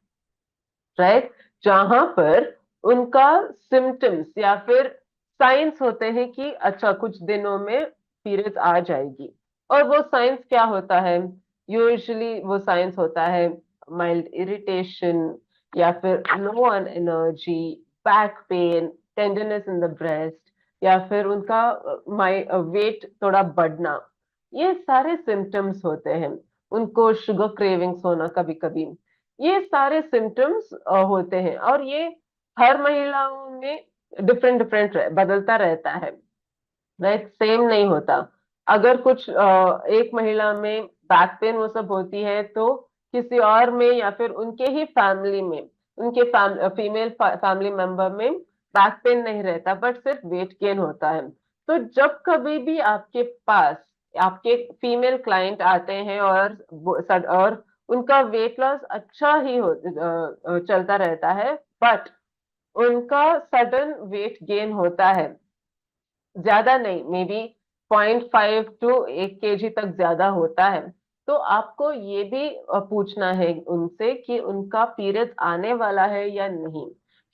राइट, जहां पर उनका सिम्टम्स या फिर साइंस होते हैं कि अच्छा कुछ दिनों में पीरियड्स आ जाएगी। और वो साइंस क्या होता है? यूजुअली वो साइंस होता है माइल्ड इरिटेशन या फिर लो on energy, back pain, tenderness in the breast, या फिर उनका वेट थोड़ा बढ़ना। ये सारे सिम्टम्स होते हैं। उनको शुगर क्रेविंग्स होना कभी कभी, ये सारे सिम्टम्स होते हैं। और ये हर महिलाओं में डिफरेंट डिफरेंट बदलता रहता है, राइट, सेम नहीं होता। अगर कुछ एक महिला में बैक पेन वो सब होती है, तो किसी और में या फिर उनके ही फैमिली में, उनके फीमेल फैमिली मेंबर में बैक पेन नहीं रहता, बट सिर्फ वेट गेन होता है। तो जब कभी भी आपके पास आपके फीमेल क्लाइंट आते हैं और और उनका वेट लॉस अच्छा ही चलता रहता है, बट उनका सडन वेट गेन होता है, ज्यादा नहीं, मे बी 0.5 to 1 kg तक ज्यादा होता है, तो आपको ये भी पूछना है उनसे कि उनका पीरियड्स आने वाला है या नहीं।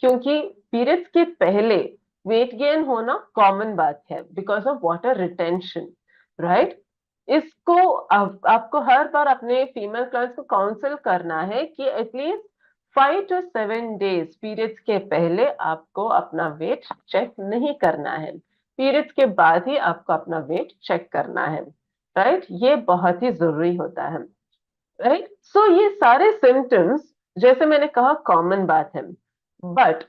क्योंकि पीरियड्स के पहले वेट गेन होना कॉमन बात है because of water retention, right. इसको आपको हर बार अपने फीमेल क्लाइंट्स को काउंसिल करना है कि एटलीस्ट 5 to 7 days पीरियड्स के पहले आपको अपना वेट चेक नहीं करना है, पीरियड्स के बाद ही आपको अपना वेट चेक करना है, राइट। ये बहुत ही जरूरी होता है, राइट। ये सारे सिम्टम्स, जैसे मैंने कहा, कॉमन बात है। बट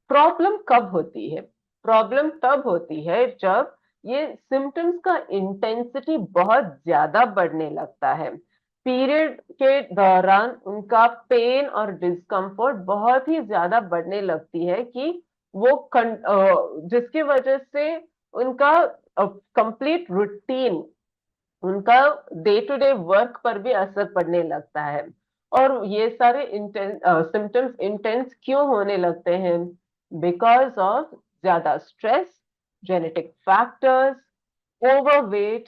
प्रॉब्लम कब होती है? प्रॉब्लम तब होती है जब ये सिम्टम्स का इंटेंसिटी बहुत ज्यादा बढ़ने लगता है। पीरियड के दौरान उनका पेन और डिस्कम्फर्ट बहुत ही ज्यादा बढ़ने लगती है कि जिसकी वजह से उनका कंप्लीट रूटीन, उनका डे टू डे वर्क पर भी असर पड़ने लगता है। और ये सारे सिम्टम्स इंटेंस क्यों होने लगते हैं? बिकॉज ऑफ ज्यादा stress, genetic factors, overweight,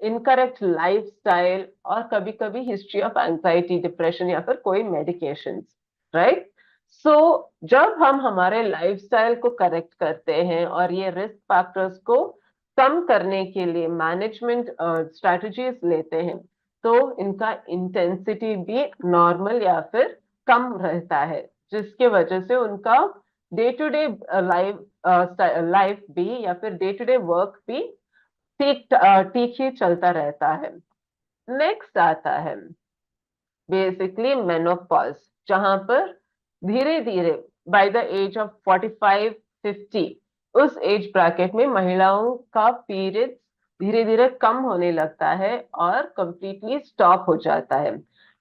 incorrect lifestyle, और कभी कभी हिस्ट्री ऑफ एंजाइटी, डिप्रेशन, या फिर कोई मेडिकेशंस, राइट। सो जब हम हमारे लाइफस्टाइल को करेक्ट करते हैं और ये रिस्क फैक्टर्स को कम करने के लिए मैनेजमेंट स्ट्रेटजीज लेते हैं, तो इनका इंटेंसिटी भी नॉर्मल या फिर कम रहता है, जिसके वजह से उनका day to day life life भी या फिर डे टू डे वर्क भी ठीक ठीक ही चलता रहता है। नेक्स्ट आता है बेसिकली मेनोपॉज, जहां पर धीरे धीरे बाय द एज ऑफ 45-50, उस एज ब्रैकेट में महिलाओं का पीरियड धीरे धीरे कम होने लगता है और कंप्लीटली स्टॉप हो जाता है।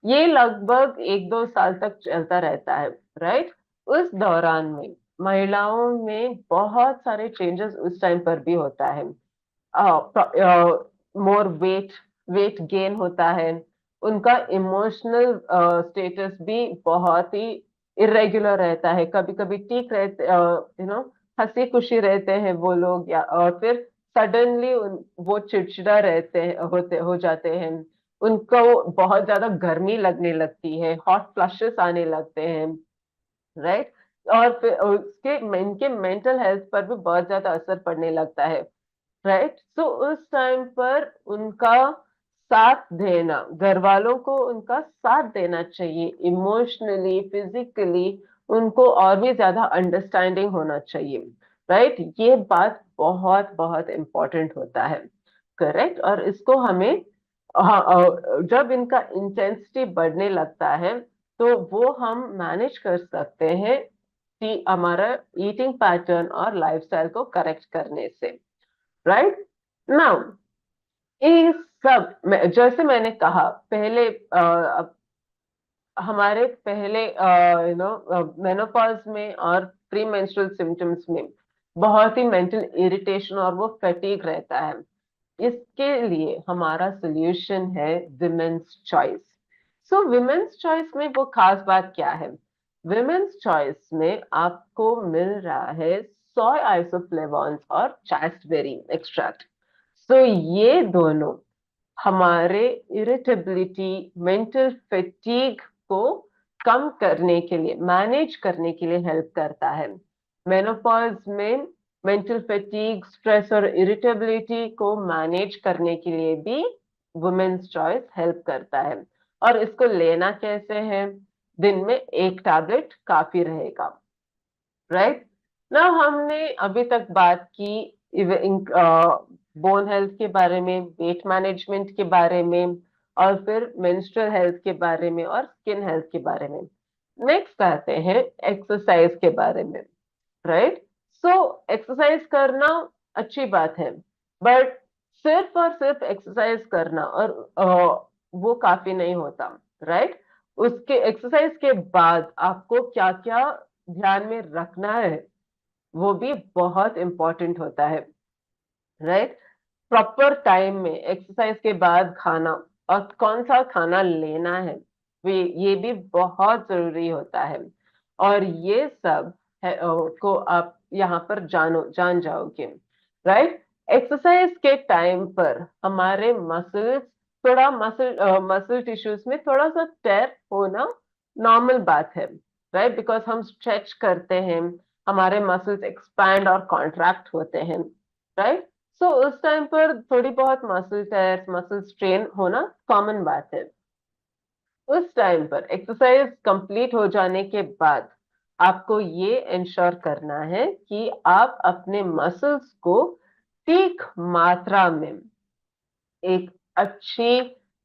ये लगभग 1-2 साल तक चलता रहता है, राइट। उस दौरान में महिलाओं में बहुत सारे चेंजेस उस टाइम पर भी होता है। मोर वेट गेन होता है। उनका इमोशनल स्टेटस भी बहुत ही इरेगुलर रहता है। कभी कभी ठीक रहते, हंसी खुशी रहते हैं वो लोग, या और फिर सडनली वो चिड़चिड़ा रहते हैं, होते हो जाते हैं। उनको बहुत ज्यादा गर्मी लगने लगती है, हॉट फ्लशेस आने लगते हैं, राइट। और फिर उसके इनके मेंटल हेल्थ पर भी बहुत ज्यादा असर पड़ने लगता है, राइट। सो उस टाइम पर उनका साथ देना, घर वालों को उनका साथ देना चाहिए, इमोशनली फिजिकली उनको और भी ज्यादा अंडरस्टैंडिंग होना चाहिए, राइट। ये बात बहुत बहुत इम्पोर्टेंट होता है, करेक्ट। और इसको हमें, हाँ, जब इनका इंटेंसिटी बढ़ने लगता है तो वो हम मैनेज कर सकते हैं कि हमारा ईटिंग पैटर्न और लाइफस्टाइल को करेक्ट करने से, राइट नाउ। ये सब जैसे मैंने कहा पहले, हमारे पहले मेनोपॉज में और प्री मेंस्ट्रुअल सिम्टम्स में बहुत ही मेंटल इरिटेशन और वो फैटीग रहता है। इसके लिए हमारा सोल्यूशन है विमेन्स चॉइस। सो विमेन्स चॉइस में वो खास बात क्या है? विमेन्स चॉइस में आपको मिल रहा है सोय आइसोफ्लेवोन्स और चास्टबेरी एक्सट्रैक्ट। सो ये दोनों हमारे इरिटेबिलिटी, मेंटल फैटीग को कम करने के लिए, मैनेज करने के लिए हेल्प करता है। मेनोपॉज में मेंटल फैटीग, स्ट्रेस और इरिटेबिलिटी को मैनेज करने के लिए भी वुमेन्स चॉइस हेल्प करता है। और इसको लेना कैसे है? दिन में 1 टैबलेट काफी रहेगा, राइट ना। हमने अभी तक बात की बोन हेल्थ के बारे में, वेट मैनेजमेंट के बारे में, और फिर मेंस्ट्रुअल हेल्थ के बारे में और स्किन हेल्थ के बारे में। नेक्स्ट आते हैं एक्सरसाइज के बारे में, राइट। सो एक्सरसाइज करना अच्छी बात है, बट सिर्फ और सिर्फ एक्सरसाइज करना और वो काफी नहीं होता, राइट। उसके एक्सरसाइज के बाद आपको क्या क्या ध्यान में रखना है वो भी बहुत इंपॉर्टेंट होता है, राइट। प्रॉपर टाइम में एक्सरसाइज के बाद खाना, और कौन सा खाना लेना है ये भी बहुत जरूरी होता है। और ये सब है, को आप यहाँ पर जान जाओगे, राइट। एक्सरसाइज के टाइम पर हमारे मसल्स, थोड़ा मसल टिश्यूज में थोड़ा सा टेयर होना नॉर्मल बात है, राइट। बिकॉज हम स्ट्रेच करते हैं, हमारे मसल्स एक्सपैंड और कॉन्ट्रैक्ट होते हैं, राइट। सो उस टाइम पर थोड़ी बहुत मसल टेयर्स, मसल स्ट्रेन होना कॉमन बात है। उस टाइम पर एक्सरसाइज कंप्लीट हो जाने के बाद आपको ये इंश्योर करना है कि आप अपने मसल्स को ठीक मात्रा में एक अच्छी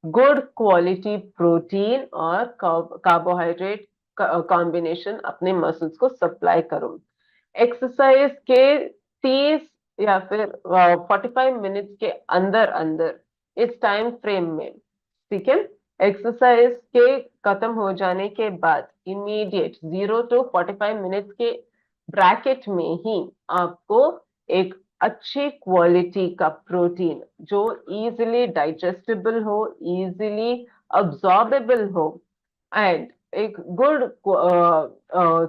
गुड क्वालिटी प्रोटीन और कार्बोहाइड्रेट कॉम्बिनेशन अपने मसल्स को सप्लाई करो। एक्सरसाइज के 30 या फिर 45 मिनट्स के अंदर अंदर, इस टाइम फ्रेम में, ठीक है। एक्सरसाइज के खत्म हो जाने के बाद इमीडिएट 0 to 45 मिनट्स के ब्रैकेट में ही आपको एक अच्छी क्वालिटी का प्रोटीन जो इजीली डाइजेस्टेबल हो, इजीली अब्सॉर्बेबल हो, एंड एक गुड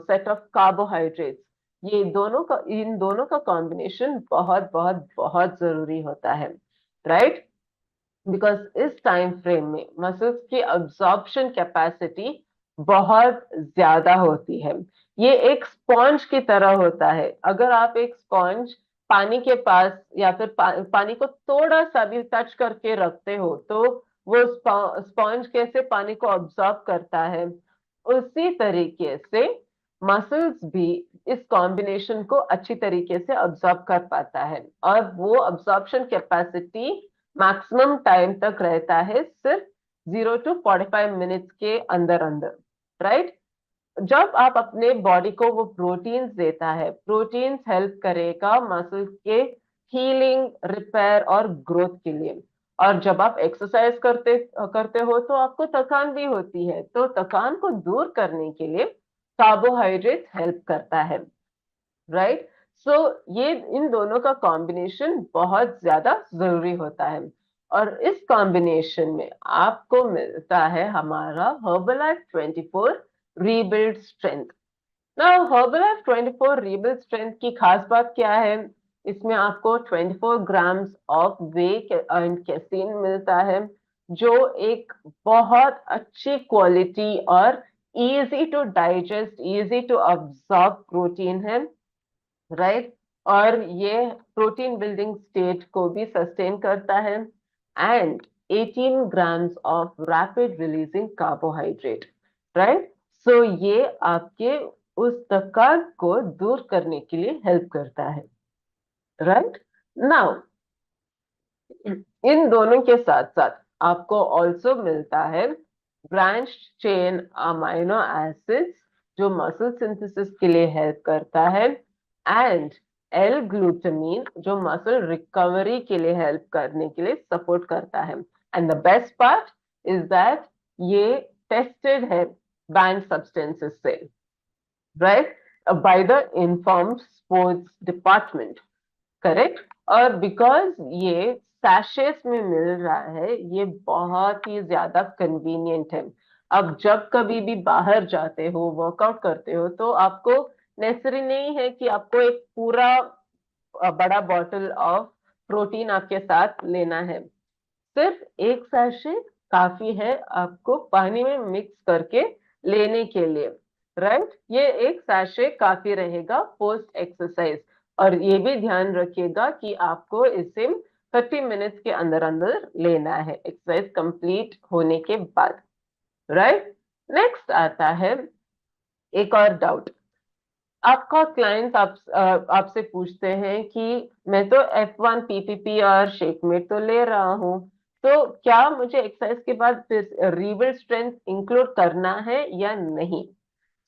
सेट ऑफ कार्बोहाइड्रेट्स, इन दोनों का कॉम्बिनेशन बहुत बहुत बहुत जरूरी होता है, राइट। बिकॉज इस टाइम फ्रेम में मसल्स की अब्सॉर्प्शन कैपेसिटी बहुत ज्यादा होती है। ये एक स्पॉन्ज की तरह होता है। अगर आप एक स्पॉन्ज पानी के पास या फिर पानी को थोड़ा सा भी टच करके रखते हो तो वो स्पॉन्ज कैसे पानी को ऑब्जॉर्ब करता है, उसी तरीके से मसल्स भी इस कॉम्बिनेशन को अच्छी तरीके से ऑब्जॉर्ब कर पाता है। और वो ऑब्जॉर्प्शन कैपेसिटी मैक्सिमम टाइम तक रहता है सिर्फ 0 to 45 मिनट्स के अंदर अंदर, राइट। जब आप अपने बॉडी को वो प्रोटीन्स देता है, प्रोटीन्स हेल्प करेगा मसल्स के हीलिंग, रिपेयर और ग्रोथ के लिए। और जब आप एक्सरसाइज करते करते हो तो आपको थकान भी होती है, तो थकान को दूर करने के लिए कार्बोहाइड्रेट हेल्प करता है, राइट। सो ये इन दोनों का कॉम्बिनेशन बहुत ज्यादा जरूरी होता है। और इस कॉम्बिनेशन में आपको मिलता है हमारा Herbalife 24 rebuild strength. Now Herbalife 24 rebuild strength की खास बात क्या है? इसमें आपको 24 grams of whey and casein मिलता है, जो एक बहुत अच्छी क्वालिटी और easy to digest, easy to absorb protein है, राइट। और ये प्रोटीन बिल्डिंग स्टेट को भी सस्टेन करता है। And 18 grams of rapid releasing carbohydrate, right. So ये आपके उस थकान को दूर करने के लिए हेल्प करता है, राइट। नाउ इन दोनों के साथ साथ आपको ऑल्सो मिलता है ब्रांच चेन अमाइनो एसिड्स, जो मसल सिंथेसिस के लिए हेल्प करता है, एंड एल ग्लूटामीन, जो मसल रिकवरी के लिए हेल्प करने के लिए सपोर्ट करता है। And the best part is that ये टेस्टेड है बैंड सब्सटेंसेस से, right, by the informed sports department, correct. और बिकॉज ये सैशेस में मिल रहा है, ये बहुत ही ज्यादा कन्वीनियंट है। अब जब कभी भी बाहर जाते हो, वर्कआउट करते हो, तो आपको नेसेसरी नहीं है कि आपको एक पूरा बड़ा बॉटल ऑफ प्रोटीन आपके साथ लेना है। सिर्फ एक सैशे काफी है आपको पानी में मिक्स करके लेने के लिए, राइट। ये एक सैशे काफी रहेगा पोस्ट एक्सरसाइज। और ये भी ध्यान रखिएगा कि आपको इसे 30 मिनट्स के अंदर अंदर लेना है एक्सरसाइज कंप्लीट होने के बाद, राइट। नेक्स्ट आता है एक और डाउट। आपका क्लाइंट आपसे पूछते हैं कि मैं तो F1 पीपीपी और शेकमेट तो ले रहा हूँ, तो क्या मुझे एक्सरसाइज के बाद फिर रीबिल्ड स्ट्रेंथ इंक्लूड करना है या नहीं?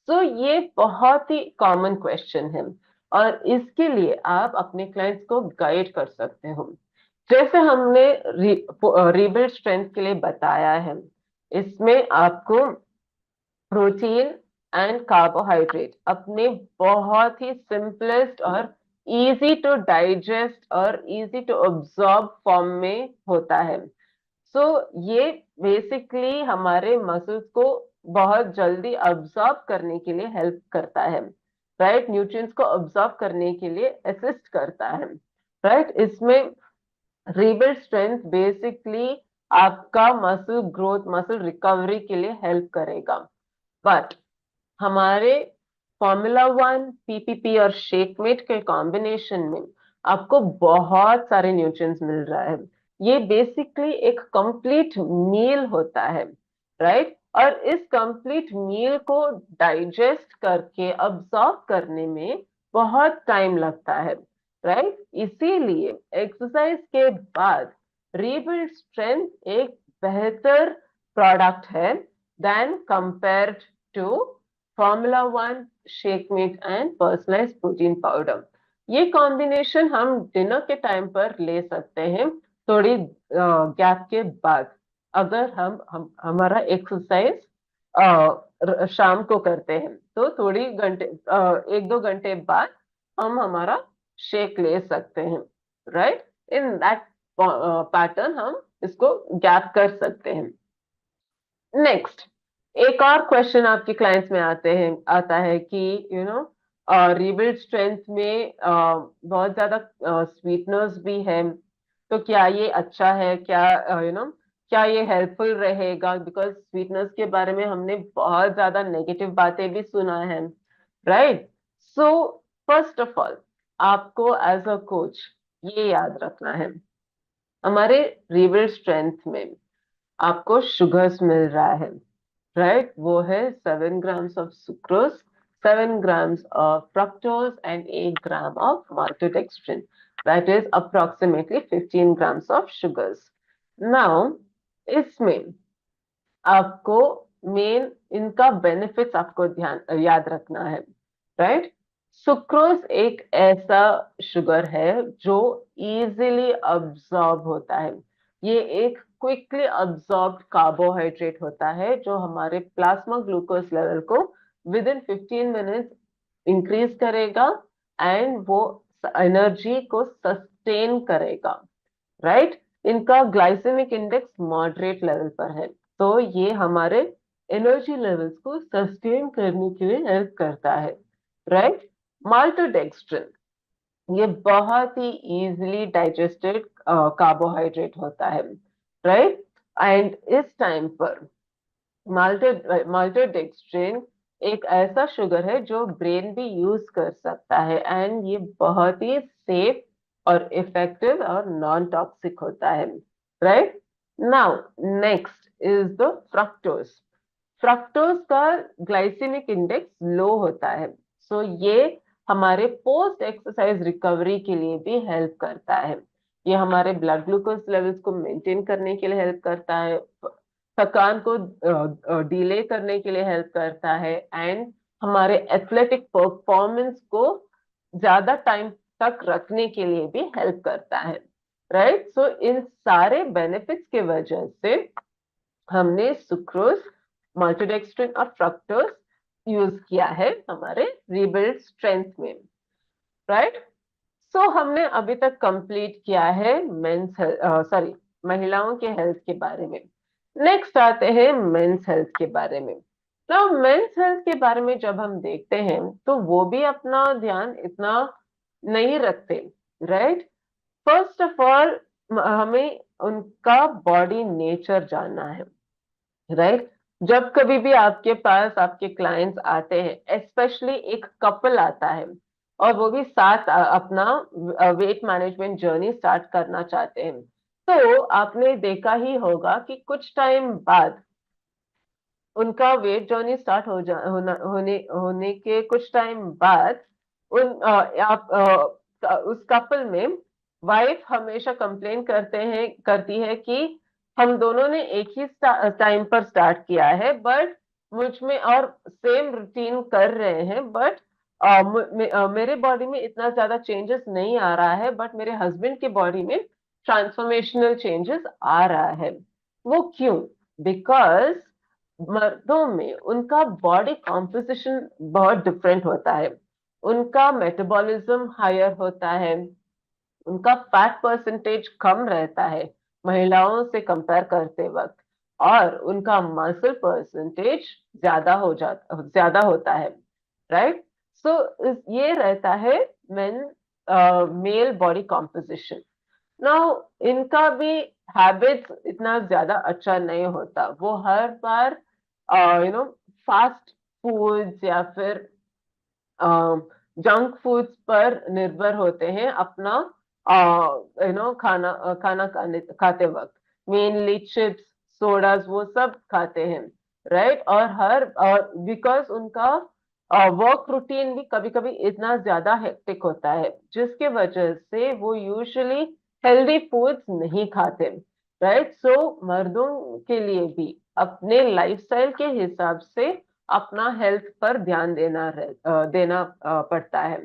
तो ये बहुत ही कॉमन क्वेश्चन है, और इसके लिए आप अपने क्लाइंट्स को गाइड कर सकते हो। जैसे हमने रीबिल्ड स्ट्रेंथ के लिए बताया है, इसमें आपको प्रोटीन एंड कार्बोहाइड्रेट अपने बहुत ही सिंपलेस्ट और इजी टू डाइजेस्ट और इजी टू ऑब्जॉर्ब फॉर्म में होता है। सो ये बेसिकली हमारे मसल्स को बहुत जल्दी अब्सॉर्ब करने के लिए हेल्प करता है, राइट। न्यूट्रिएंट्स को अब्सॉर्ब करने के लिए असिस्ट करता है, राइट। इसमें रीबिल्ड स्ट्रेंथ बेसिकली आपका मसल ग्रोथ, मसल रिकवरी के लिए हेल्प करेगा। बट हमारे Formula 1 पीपीपी और शेकमेट के कॉम्बिनेशन में आपको बहुत सारे न्यूट्रिएंट्स मिल रहा है। ये बेसिकली एक कंप्लीट मील होता है, राइट। और इस कंप्लीट मील को डाइजेस्ट करके अब्सॉर्ब करने में बहुत टाइम लगता है, राइट। इसीलिए एक्सरसाइज के बाद रीबिल्ड स्ट्रेंथ एक बेहतर प्रोडक्ट है then compared to Formula 1 shake mate and personalised protein powder. ये कॉम्बिनेशन हम डिनर के टाइम पर ले सकते हैं, थोड़ी गैप के बाद। अगर हम हमारा एक्सरसाइज शाम को करते हैं, तो थोड़ी घंटे 1-2 घंटे बाद हम हमारा शेक ले सकते हैं, राइट। इन दैट पैटर्न हम इसको गैप कर सकते हैं। नेक्स्ट, एक और क्वेश्चन आपके क्लाइंट्स में आता है कि रीबिल्ड स्ट्रेंथ में बहुत ज्यादा स्वीटनर्स भी है, तो क्या ये अच्छा है? क्या क्या ये हेल्पफुल रहेगा? बिकॉज स्वीटनर्स के बारे में हमने बहुत ज्यादा नेगेटिव बातें भी सुना है, right. So first of all, आपको एज अ कोच ये याद रखना है, हमारे रीबिल्ड स्ट्रेंथ में आपको शुगर्स मिल रहा है, राइट। वो है 7 grams of sucrose, 7 grams of fructose and 8 gram of maltodextrin, that is approximately 15 grams of sugars. Now इसमें आपको मेन इनका बेनिफिट्स आपको ध्यान याद रखना है, राइट। सुक्रोज एक ऐसा शुगर है जो इजीली अब्सॉर्ब होता है। ये एक क्विकली अब्सॉर्ब्ड कार्बोहाइड्रेट होता है जो हमारे प्लाज्मा ग्लूकोज लेवल को विद इन 15 मिनट्स इंक्रीज करेगा एंड वो एनर्जी को सस्टेन करेगा, राइट। इनका ग्लाइसेमिक इंडेक्स मॉडरेट लेवल पर है, तो ये हमारे एनर्जी लेवल्स को सस्टेन करने के लिए हेल्प करता है, राइट। माल्टोडेक्स्ट्रिन ये बहुत ही इजीली डाइजेस्टेड कार्बोहाइड्रेट होता है, राइट। एंड इस टाइम पर माल्टोडेक्स्ट्रिन एक ऐसा शुगर है जो ब्रेन भी यूज कर सकता है एंड ये बहुत ही सेफ और इफेक्टिव और नॉन टॉक्सिक होता है, right. Now next is the fructose. Fructose का ग्लाइसेमिक इंडेक्स लो होता है, सो ये हमारे पोस्ट एक्सरसाइज रिकवरी के लिए भी हेल्प करता है। ये हमारे ब्लड ग्लूकोज लेवल्स को मेंटेन करने के लिए हेल्प करता है, थकान को डिले करने के लिए हेल्प करता है एंड हमारे एथलेटिक परफॉर्मेंस को ज्यादा टाइम तक रखने के लिए भी हेल्प करता है, राइट। सो इन सारे बेनिफिट्स के वजह से हमने सुक्रोज, माल्टोडेक्स्ट्रिन और फ्रक्टोज यूज किया है हमारे रिबिल्ड स्ट्रेंथ में, राइट। सो हमने अभी तक कंप्लीट किया है मेंस सॉरी महिलाओं के हेल्थ के बारे में। नेक्स्ट आते हैं मेंस हेल्थ के बारे में। तो मेंस हेल्थ के बारे में जब हम देखते हैं तो वो भी अपना ध्यान इतना नहीं रखते, राइट। फर्स्ट ऑफ ऑल हमें उनका बॉडी नेचर जानना है, राइट। जब कभी भी आपके पास आपके क्लाइंट्स आते हैं, स्पेशली एक कपल आता है और वो भी साथ अपना वेट मैनेजमेंट जर्नी स्टार्ट करना चाहते हैं, तो आपने देखा ही होगा कि कुछ टाइम बाद उनका वेट जर्नी स्टार्ट हो जा होना होने होने के कुछ टाइम बाद उस कपल में वाइफ हमेशा कंप्लेन करती है कि हम दोनों ने एक ही टाइम पर स्टार्ट किया है बट मुझ में और सेम रूटीन कर रहे हैं बट मेरे बॉडी में इतना ज्यादा चेंजेस नहीं आ रहा है बट मेरे हस्बैंड के बॉडी में ट्रांसफॉर्मेशनल चेंजेस आ रहा है। वो क्यों? बिकॉज मर्दों में उनका बॉडी कॉम्पोजिशन बहुत डिफरेंट होता है, उनका मेटाबॉलिज्म हायर होता है, उनका फैट परसेंटेज कम रहता है महिलाओं से कंपेयर करते वक्त, और उनका मसल परसेंटेज ज्यादा होता है, राइट। सो ये रहता है main male body composition. Now इनका भी हैबिट्स इतना ज्यादा अच्छा नहीं होता, वो हर बार फास्ट फूड्स या फिर जंक फूड्स पर निर्भर होते हैं अपना खाना खाते वक्त, मेनली चिप्स, सोडास वो सब खाते हैं, राइट। और बिकॉज उनका वर्क रूटीन भी कभी कभी इतना ज्यादा हेक्टिक होता है जिसके वजह से वो यूजुअली हेल्दी फूड्स नहीं खाते, राइट। सो मर्दों के लिए भी अपने लाइफस्टाइल के हिसाब से अपना हेल्थ पर ध्यान देना पड़ता है,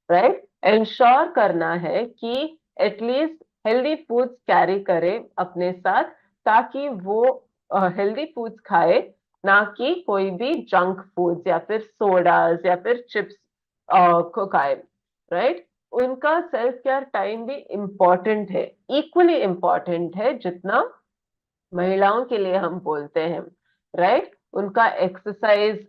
राइट। इंश्योर करना है कि एटलीस्ट हेल्दी फूड्स कैरी करे अपने साथ ताकि वो हेल्दी फूड्स खाए, ना कि कोई भी जंक फूड्स या फिर सोडास या फिर चिप्स को खाए, राइट। उनका सेल्फ केयर टाइम भी इम्पोर्टेंट है, इक्वली इम्पोर्टेंट है जितना महिलाओं के लिए हम बोलते हैं, राइट। उनका एक्सरसाइज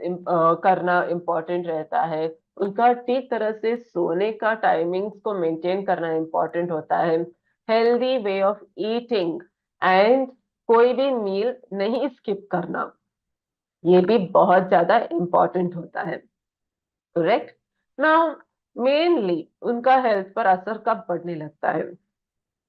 करना इम्पोर्टेंट रहता है, उनका ठीक तरह से सोने का टाइमिंग्स को मेंटेन करना इम्पोर्टेंट होता है, healthy way of eating and कोई भी मील नहीं स्किप करना, ये भी बहुत ज्यादा इम्पोर्टेंट होता है, करेक्ट। नाउ मेनली उनका हेल्थ पर असर कब पड़ने लगता है?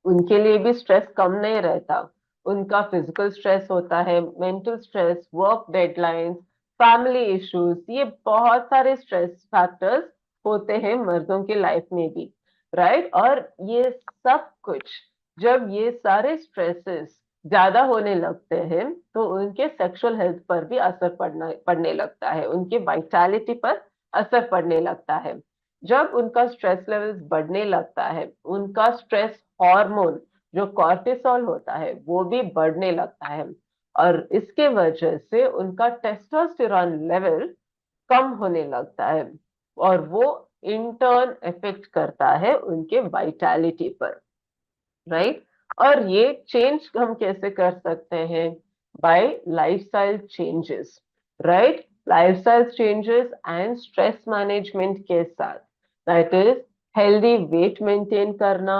उनके लिए भी स्ट्रेस कम नहीं रहता, उनका फिजिकल स्ट्रेस होता है, mental stress, work deadlines, family issues, ये बहुत सारे स्ट्रेस फैक्टर्स होते हैं मर्दों की लाइफ में भी, राइट। और ये सब कुछ जब ये सारे स्ट्रेसेस ज्यादा होने लगते हैं तो उनके सेक्सुअल हेल्थ पर भी असर पड़ने लगता है, उनके वाइटैलिटी पर असर पड़ने लगता है। जब उनका स्ट्रेस लेवल्स बढ़ने लगता है, उनका स्ट्रेस हार्मोन जो कॉर्टिसोल होता है वो भी बढ़ने लगता है, और इसके वजह से उनका टेस्टोस्टेरॉन लेवल कम होने लगता है, और वो इन टर्न इफेक्ट करता है उनके वाइटैलिटी पर, राइट। और ये चेंज हम कैसे कर सकते हैं? By lifestyle changes, right. Lifestyle changes and stress management के साथ, that is healthy weight maintain करना,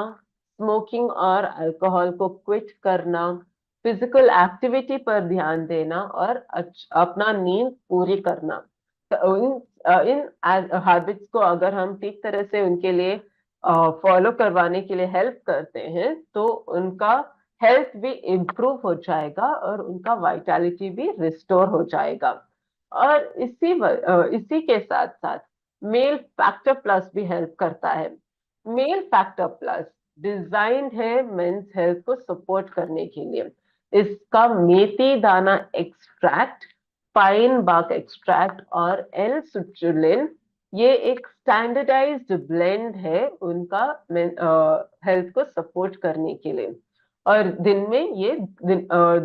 स्मोकिंग और अल्कोहल को क्विट करना, फिजिकल एक्टिविटी पर ध्यान देना, और अपना नींद पूरी करना। तो इन हैबिट्स को अगर हम ठीक तरह से उनके लिए फॉलो करवाने के लिए हेल्प करते हैं, तो उनका हेल्थ भी इम्प्रूव हो जाएगा और उनका वाइटैलिटी भी रिस्टोर हो जाएगा। और इसी के साथ साथ मेल फैक्टर प्लस भी हेल्प करता है। मेल फैक्टर प्लस डिजाइंड है मेंस हेल्थ को सपोर्ट करने के लिए। इसका मेथी दाना एक्सट्रैक्ट, पाइन बार्क एक्सट्रैक्ट और एल सुट्रुलिन, ये एक स्टैंडर्डाइज्ड ब्लेंड है उनका हेल्थ को सपोर्ट करने के लिए, और दिन में ये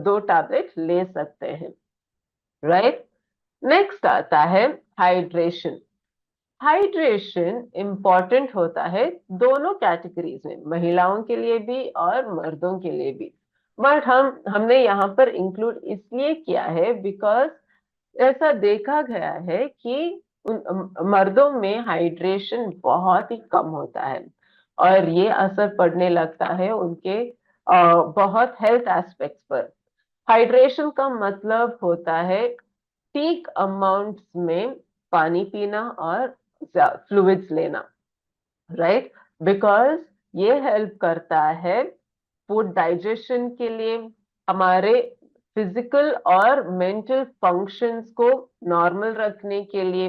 2 टैबलेट ले सकते हैं, राइट। नेक्स्ट आता है हाइड्रेशन। हाइड्रेशन इंपॉर्टेंट होता है दोनों कैटेगरीज में, महिलाओं के लिए भी और मर्दों के लिए भी, बट हमने यहाँ पर इंक्लूड इसलिए किया है बिकॉज ऐसा देखा गया है कि मर्दों में हाइड्रेशन बहुत ही कम होता है, और ये असर पड़ने लगता है उनके बहुत हेल्थ एस्पेक्ट्स पर। हाइड्रेशन का मतलब होता है पीक अमाउंट्स में पानी पीना और फ्लूइड्स लेना, राइट। बिकॉज ये हेल्प करता है फूड डाइजेशन के लिए, हमारे फिजिकल और मेंटल फंक्शंस को नॉर्मल रखने के लिए,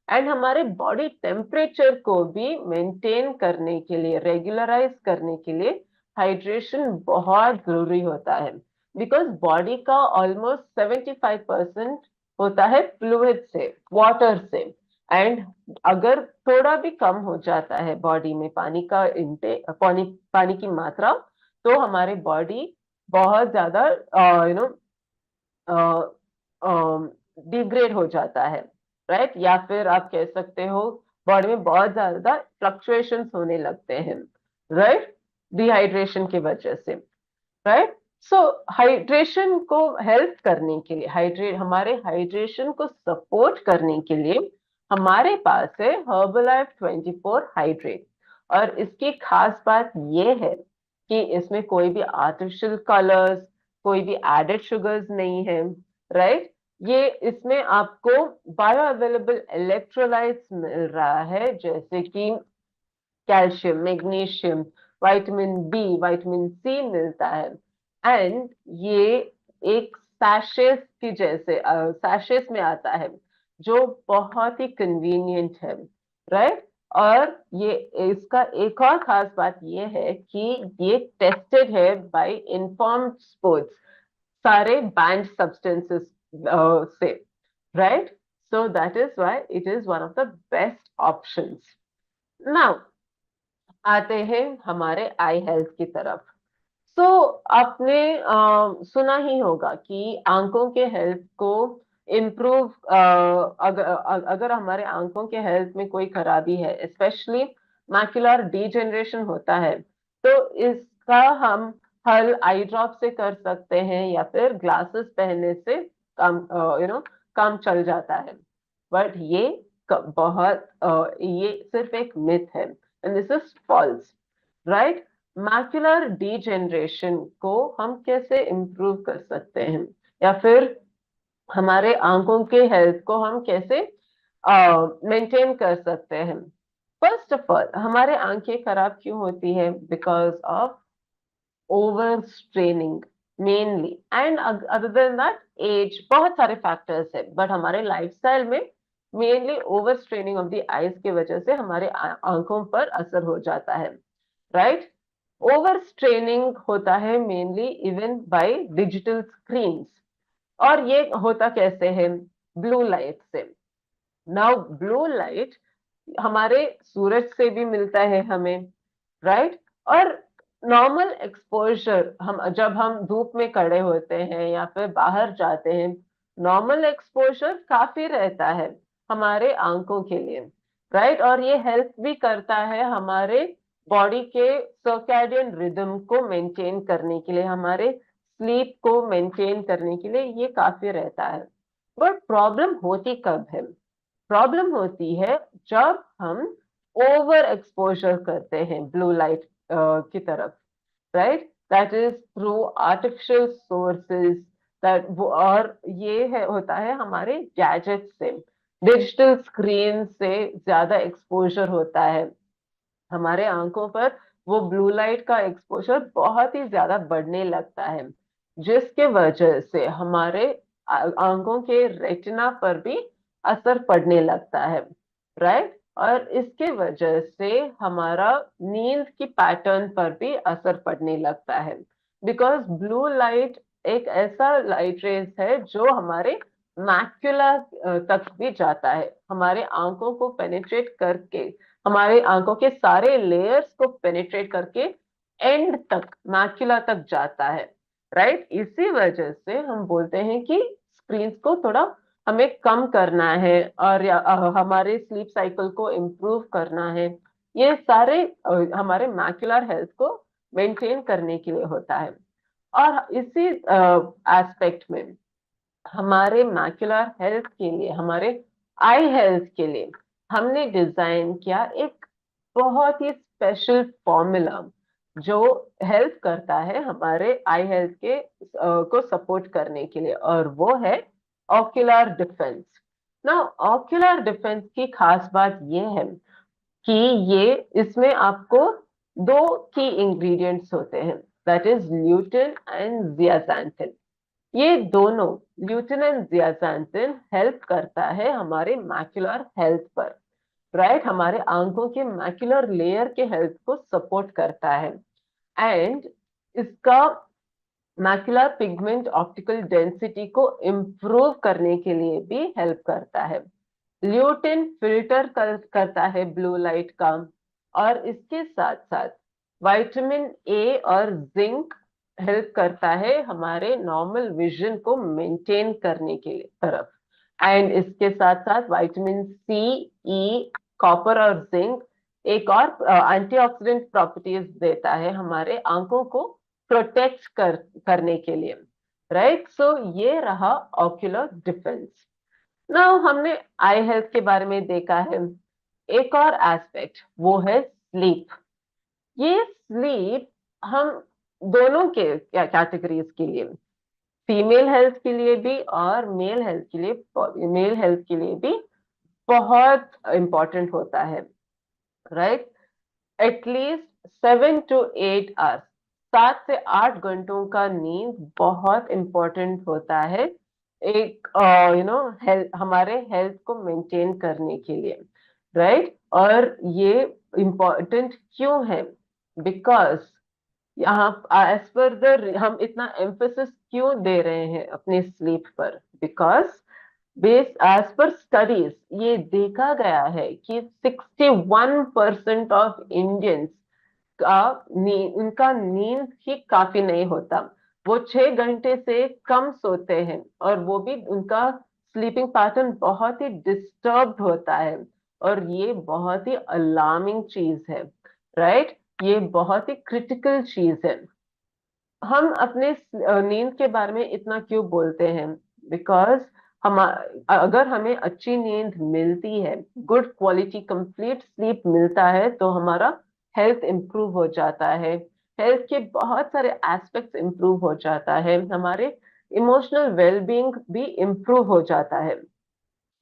एंड हमारे बॉडी टेम्परेचर को भी मेंटेन करने के लिए, रेगुलराइज करने के लिए हाइड्रेशन बहुत जरूरी होता है। बिकॉज बॉडी का ऑलमोस्ट 75% होता है फ्लूइड से, वाटर से, एंड अगर थोड़ा भी कम हो जाता है बॉडी में पानी का पानी की मात्रा, तो हमारे बॉडी बहुत ज्यादा डिग्रेड हो जाता है, राइट। या फिर आप कह सकते हो बॉडी में बहुत ज्यादा फ्लक्चुएशंस होने लगते हैं, राइट, डिहाइड्रेशन की वजह से, राइट। सो हाइड्रेशन को हेल्प करने के लिए, हमारे हाइड्रेशन को सपोर्ट करने के लिए हमारे पास है हर्बलाइफ 24 हाइड्रेट। और इसकी खास बात यह है कि इसमें कोई भी आर्टिफिशियल कलर्स, कोई भी एडेड शुगर्स नहीं है, राइट। ये इसमें आपको बायो अवेलेबल इलेक्ट्रोलाइट्स मिल रहा है, जैसे कि calcium, magnesium, vitamin B, vitamin C मिलता है, एंड ये एक सैशेस की जैसे सैशेस में आता है, जो बहुत ही कन्वीनियंट है, राइट। और ये इसका एक और खास बात ये है कि ये टेस्टेड है बाय इन्फॉर्म्ड स्पोर्ट्स, सारे बैंड सब्सटेंसेस से, right. So that is why it is one of the best options. Now आते हैं हमारे आई हेल्थ की तरफ। सो आपने सुना ही होगा कि आंखों के हेल्थ को इम्प्रूव, अगर हमारे आंखों के हेल्थ में कोई खराबी है, स्पेशली मैक्युलर डीजेनरेशन होता है, तो इसका हम हल आई ड्रॉप से कर सकते हैं, या फिर ग्लासेस पहनने से काम काम चल जाता है। बट ये ये सिर्फ एक मिथ है, and this is false, right. Macular degeneration को हम कैसे इम्प्रूव कर सकते हैं, या फिर हमारे आंखों के हेल्थ को हम कैसे मेंटेन कर सकते हैं? फर्स्ट ऑफ ऑल, हमारे आंखें खराब क्यों होती है? Because of over straining mainly, and other than that age, बहुत सारे फैक्टर्स है, बट हमारे लाइफस्टाइल में mainly over straining of the eyes की वजह से हमारे आंखों पर असर हो जाता है, राइट। ओवर स्ट्रेनिंग होता है mainly even by digital screens, और ये होता कैसे है? ब्लू लाइट से। नाउ ब्लू लाइट हमारे सूरज से भी मिलता है हमें, राइट। और नॉर्मल एक्सपोजर, जब हम धूप में खड़े होते हैं या फिर बाहर जाते हैं, नॉर्मल एक्सपोजर काफी रहता है हमारे आंखों के लिए, राइट। और ये हेल्प भी करता है हमारे बॉडी के सर्कैडियन रिदम को मेंटेन करने के लिए, हमारे स्लीप को मेंटेन करने के लिए ये काफी रहता है। बट प्रॉब्लम होती कब है? प्रॉब्लम होती है जब हम ओवर एक्सपोजर करते हैं ब्लू लाइट की तरफ, right. That is through artificial sources, that वो, और ये है होता है हमारे गैजेट से, डिजिटल स्क्रीन से ज्यादा एक्सपोजर होता है हमारे आंखों पर। वो ब्लू लाइट का एक्सपोजर बहुत ही ज्यादा बढ़ने लगता है, जिसके वजह से हमारे आंखों के रेटिना पर भी असर पड़ने लगता है, राइट। और इसके वजह से हमारा नींद की पैटर्न पर भी असर पड़ने लगता है, बिकॉज ब्लू लाइट एक ऐसा लाइट रेस है जो हमारे मैक्युला तक भी जाता है, हमारे आंखों को पेनिट्रेट करके, हमारे आंखों के सारे लेयर्स को पेनिट्रेट करके एंड तक, मैक्युला तक जाता है, राइट। इसी वजह से हम बोलते हैं कि स्क्रीन को थोड़ा हमें कम करना है, और हमारे स्लीप साइकिल को इम्प्रूव करना है। ये सारे हमारे मैक्युलर हेल्थ को मेंटेन करने के लिए होता है। और इसी एस्पेक्ट में हमारे मैक्युलर हेल्थ के लिए, हमारे आई हेल्थ के लिए, हमने डिजाइन किया एक बहुत ही स्पेशल फॉर्मूला जो हेल्प करता है हमारे आई हेल्थ के को सपोर्ट करने के लिए, और वो है ऑक्यूलर डिफेंस। ना, ऑक्यूलर डिफेंस की खास बात ये है कि ये इसमें आपको दो की इंग्रेडिएंट्स होते हैं, दैट इज ल्यूटिन एंड जियाज़ैंथिन। ये दोनों, ल्यूटिन एंड जियाज़ैंथिन, हेल्प करता है हमारे मैक्युलर हेल्थ पर, राइट। हमारे आंखों के मैक्युलर लेयर के हेल्थ को सपोर्ट करता है, एंड इसका मैक्युलर पिगमेंट ऑप्टिकल डेंसिटी को इम्प्रूव करने के लिए भी हेल्प करता है। ल्यूटिन करता है ब्लू लाइट का, और इसके साथ साथ विटामिन ए और जिंक हेल्प करता है हमारे नॉर्मल विजन को मेंटेन करने के लिए तरफ। एंड इसके साथ साथ विटामिन सी, ई, कॉपर और जिंक एक और एंटीऑक्सीडेंट प्रॉपर्टीज देता है हमारे आंखों को प्रोटेक्ट करने के लिए, राइट। सो ये रहा ऑक्यूलर डिफेंस। नाउ हमने आई हेल्थ के बारे में देखा है, एक और एस्पेक्ट वो है स्लीप। ये स्लीप हम दोनों के कैटेगरीज के लिए, फीमेल हेल्थ के लिए भी और मेल हेल्थ के लिए भी बहुत इंपॉर्टेंट होता है, राइट। एटलीस्ट 7 to 8 आवर्स, 7 से 8 घंटों का नींद बहुत इंपॉर्टेंट होता है एक हेल्थ, हमारे हेल्थ को मेंटेन करने के लिए, राइट। और ये इम्पोर्टेंट क्यों है? बिकॉज यहाँ एज पर द, हम इतना एम्फेसिस क्यों दे रहे हैं अपने स्लीप पर? Because base as per studies ये देखा गया है कि 61% ऑफ इंडियंस का उनका नींद ही काफी नहीं होता। वो 6 घंटे से कम सोते हैं, और वो भी उनका स्लीपिंग पैटर्न बहुत ही डिस्टर्ब्ड होता है, और ये बहुत ही अलार्मिंग चीज है, राइट। ये बहुत ही क्रिटिकल चीज है। हम अपने नींद के बारे में इतना क्यों बोलते हैं? बिकॉज हम, अगर हमें अच्छी नींद मिलती है, गुड क्वालिटी कंप्लीट स्लीप मिलता है, तो हमारा हेल्थ इंप्रूव हो जाता है, हेल्थ के बहुत सारे एस्पेक्ट्स इंप्रूव हो जाता है, हमारे इमोशनल वेलबींग भी इंप्रूव हो जाता है,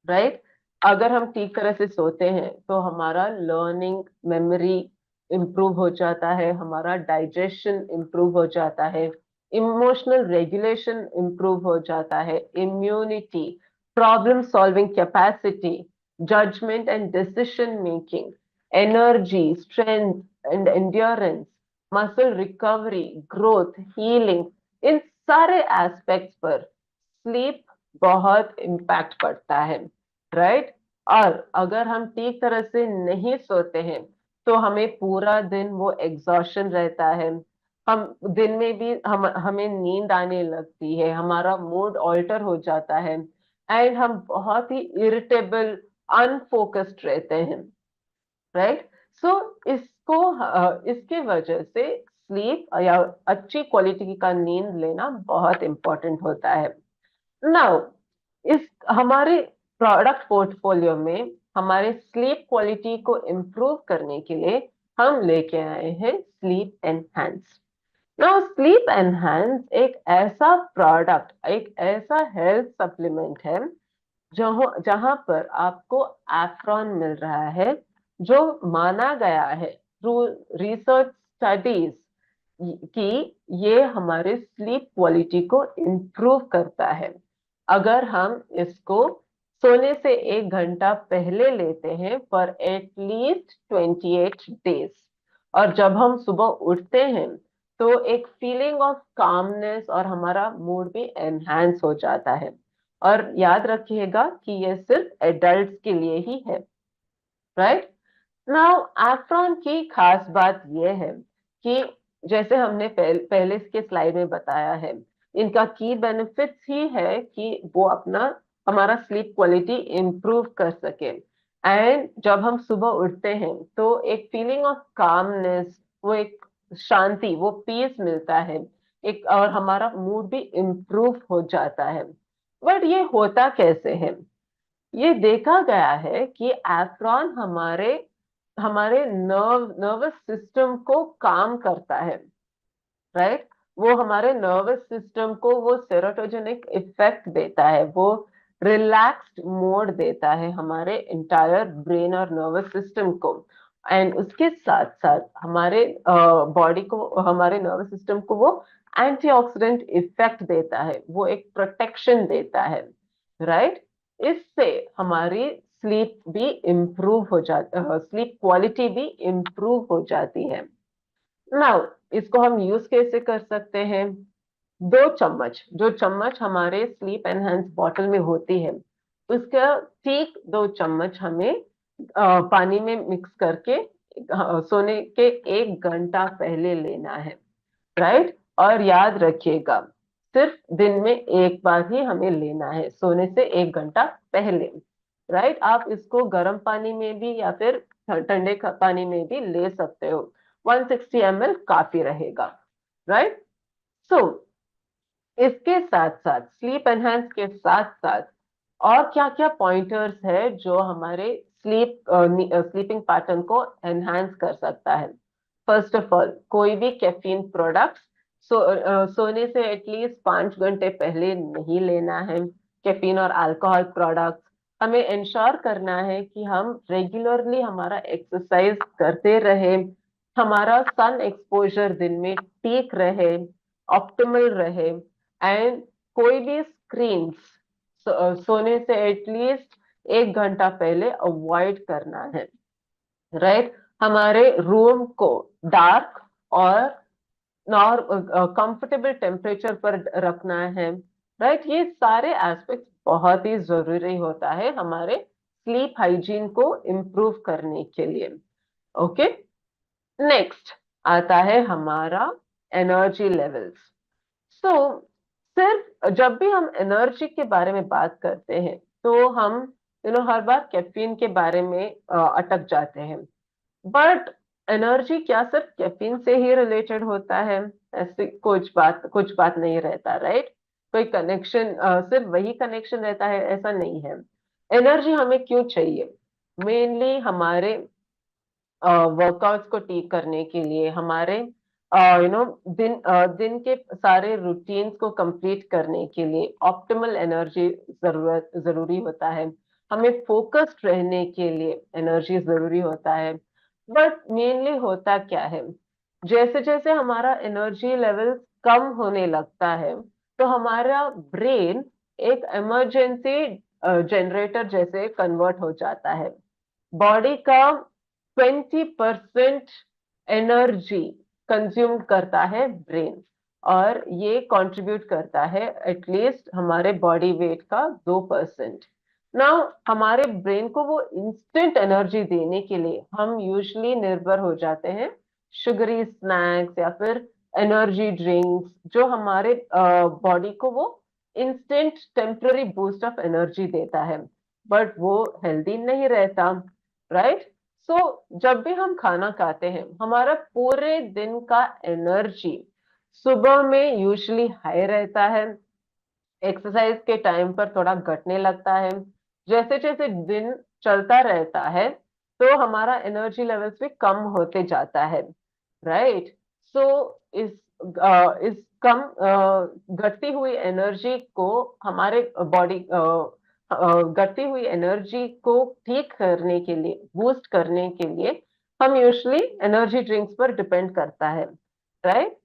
राइट। अगर हम ठीक तरह से सोते हैं तो हमारा लर्निंग, मेमोरी इम्प्रूव हो जाता है, हमारा डाइजेशन इम्प्रूव हो जाता है, इमोशनल रेगुलेशन इम्प्रूव हो जाता है, immunity, problem solving capacity, judgement and decision making, energy, strength and endurance, muscle recovery, growth, healing, इन सारे एस्पेक्ट्स पर स्लीप बहुत इम्पैक्ट पड़ता है, राइट। और अगर हम ठीक तरह से नहीं सोते हैं तो हमें पूरा दिन वो एग्जॉशन रहता है। हम दिन में भी हमें नींद आने लगती है, हमारा मूड ऑल्टर हो जाता है, एंड हम बहुत ही इरिटेबल, अनफोकस्ड रहते हैं, राइट। सो इसके वजह से स्लीप या अच्छी क्वालिटी का नींद लेना बहुत इंपॉर्टेंट होता है। नाउ इस हमारे प्रोडक्ट पोर्टफोलियो में हमारे स्लीप क्वालिटी को इम्प्रूव करने के लिए हम लेके आए हैं sleep enhance. Now sleep enhance एक ऐसा प्रोडक्ट, एक ऐसा हेल्थ सप्लीमेंट है जहां जहां पर आपको एफ्रॉन मिल रहा है, जो माना गया है थ्रू रिसर्च स्टडीज कि ये हमारे स्लीप क्वालिटी को इम्प्रूव करता है। अगर हम इसको सोने से 1 घंटा पहले लेते हैं फॉर एटलीस्ट 28 डेज, और जब हम सुबह उठते हैं तो एक फीलिंग ऑफ कामनेस और हमारा मूड भी एनहांस हो जाता है। और याद रखिएगा कि ये सिर्फ एडल्ट्स के लिए ही है, राइट। नाउ एफ्रॉन की खास बात यह है कि जैसे हमने पहले इसके स्लाइड में बताया है, इनका की बेनिफिट्स ही है कि वो अपना हमारा स्लीप क्वालिटी इम्प्रूव कर सके। एंड जब हम सुबह उठते हैं तो एक फीलिंग ऑफ कामनेस, वो एक शांति, वो पीस मिलता है एक, और हमारा मूड भी इम्प्रूव हो जाता है। बट ये होता कैसे है? ये देखा गया है कि एफ्रॉन हमारे हमारे नर्वस सिस्टम को काम करता है, राइट। वो हमारे नर्वस सिस्टम को वो सेरोटोजेनिक इफेक्ट देता है, वो रिलैक्स्ड मोड देता है हमारे इंटायर ब्रेन और नर्वस सिस्टम को। एंड उसके साथ साथ हमारे बॉडी को, हमारे नर्वस सिस्टम को वो एंटीऑक्सीडेंट इफेक्ट देता है, वो एक प्रोटेक्शन देता है, राइट। इससे हमारी स्लीप भी इम्प्रूव हो जाती, स्लीप क्वालिटी भी इम्प्रूव हो जाती है। नाउ इसको हम यूज कैसे कर सकते हैं? 2 चम्मच, जो चम्मच हमारे स्लीप एनहांस बॉटल में होती है, उसका ठीक 2 चम्मच हमें पानी में मिक्स करके सोने के 1 घंटा पहले लेना है, राइट। और याद रखिएगा, सिर्फ दिन में एक बार ही हमें लेना है, सोने से 1 घंटा पहले, राइट। आप इसको गर्म पानी में भी या फिर ठंडे पानी में भी ले सकते हो। 160 ml काफी रहेगा, राइट। सो इसके साथ साथ, स्लीप एनहांस के साथ साथ और क्या क्या पॉइंटर्स है जो हमारे स्लीपिंग पैटर्न को एनहांस कर सकता है? फर्स्ट ऑफ ऑल, कोई भी कैफीन प्रोडक्ट्स सोने से एटलीस्ट 5 घंटे पहले नहीं लेना है। कैफीन और अल्कोहल प्रोडक्ट्स, हमें इंश्योर करना है कि हम रेगुलरली हमारा एक्सरसाइज करते रहे, हमारा सन एक्सपोजर दिन में ठीक रहे, ऑप्टिमल रहे, एंड कोई भी स्क्रीन्स सोने से एटलीस्ट 1 घंटा पहले अवॉइड करना है, राइट। हमारे रूम को डार्क और कंफर्टेबल टेम्परेचर पर रखना है, राइट। ये सारे एस्पेक्ट्स बहुत ही जरूरी होता है हमारे स्लीप हाइजीन को इम्प्रूव करने के लिए। ओके, नेक्स्ट आता है हमारा एनर्जी लेवल्स। सो सिर्फ जब भी हम एनर्जी के बारे में बात करते हैं तो हम हर बार कैफीन के बारे में अटक जाते हैं। बट एनर्जी क्या सिर्फ कैफीन से ही रिलेटेड होता है? ऐसे कुछ बात नहीं रहता, राइट। कोई कनेक्शन, सिर्फ वही कनेक्शन रहता है ऐसा नहीं है। एनर्जी हमें क्यों चाहिए? मेनली हमारे वर्कआउट्स को ठीक करने के लिए, हमारे दिन के सारे रूटीन्स को कंप्लीट करने के लिए ऑप्टिमल एनर्जी जरूरी होता है। हमें फोकस्ड रहने के लिए एनर्जी जरूरी होता है। बट मेनली होता क्या है, जैसे जैसे हमारा एनर्जी लेवल कम होने लगता है तो हमारा ब्रेन एक इमरजेंसी जनरेटर जैसे कन्वर्ट हो जाता है। बॉडी का 20% एनर्जी कंज्यूम करता है ब्रेन, और ये कंट्रीब्यूट करता है एटलीस्ट हमारे बॉडी वेट का 2%। नाउ हमारे ब्रेन को वो इंस्टेंट एनर्जी देने के लिए हम यूजुअली निर्भर हो जाते हैं शुगरी स्नैक्स या फिर एनर्जी ड्रिंक्स, जो हमारे बॉडी को वो instant temporary boost of energy देता है, बट वो हेल्दी नहीं रहता, राइट? सो जब भी हम खाना खाते हैं, हमारा पूरे दिन का एनर्जी सुबह में यूजुअली हाई रहता है, एक्सरसाइज के टाइम पर थोड़ा घटने लगता है। जैसे जैसे दिन चलता रहता है तो हमारा एनर्जी लेवल्स भी कम होते जाता है, राइट? सो इस इस कम घटती हुई एनर्जी को हमारे बॉडी घटती हुई एनर्जी को ठीक करने के लिए, बूस्ट करने के लिए हम यूजुअली एनर्जी ड्रिंक्स पर डिपेंड करता है, राइट?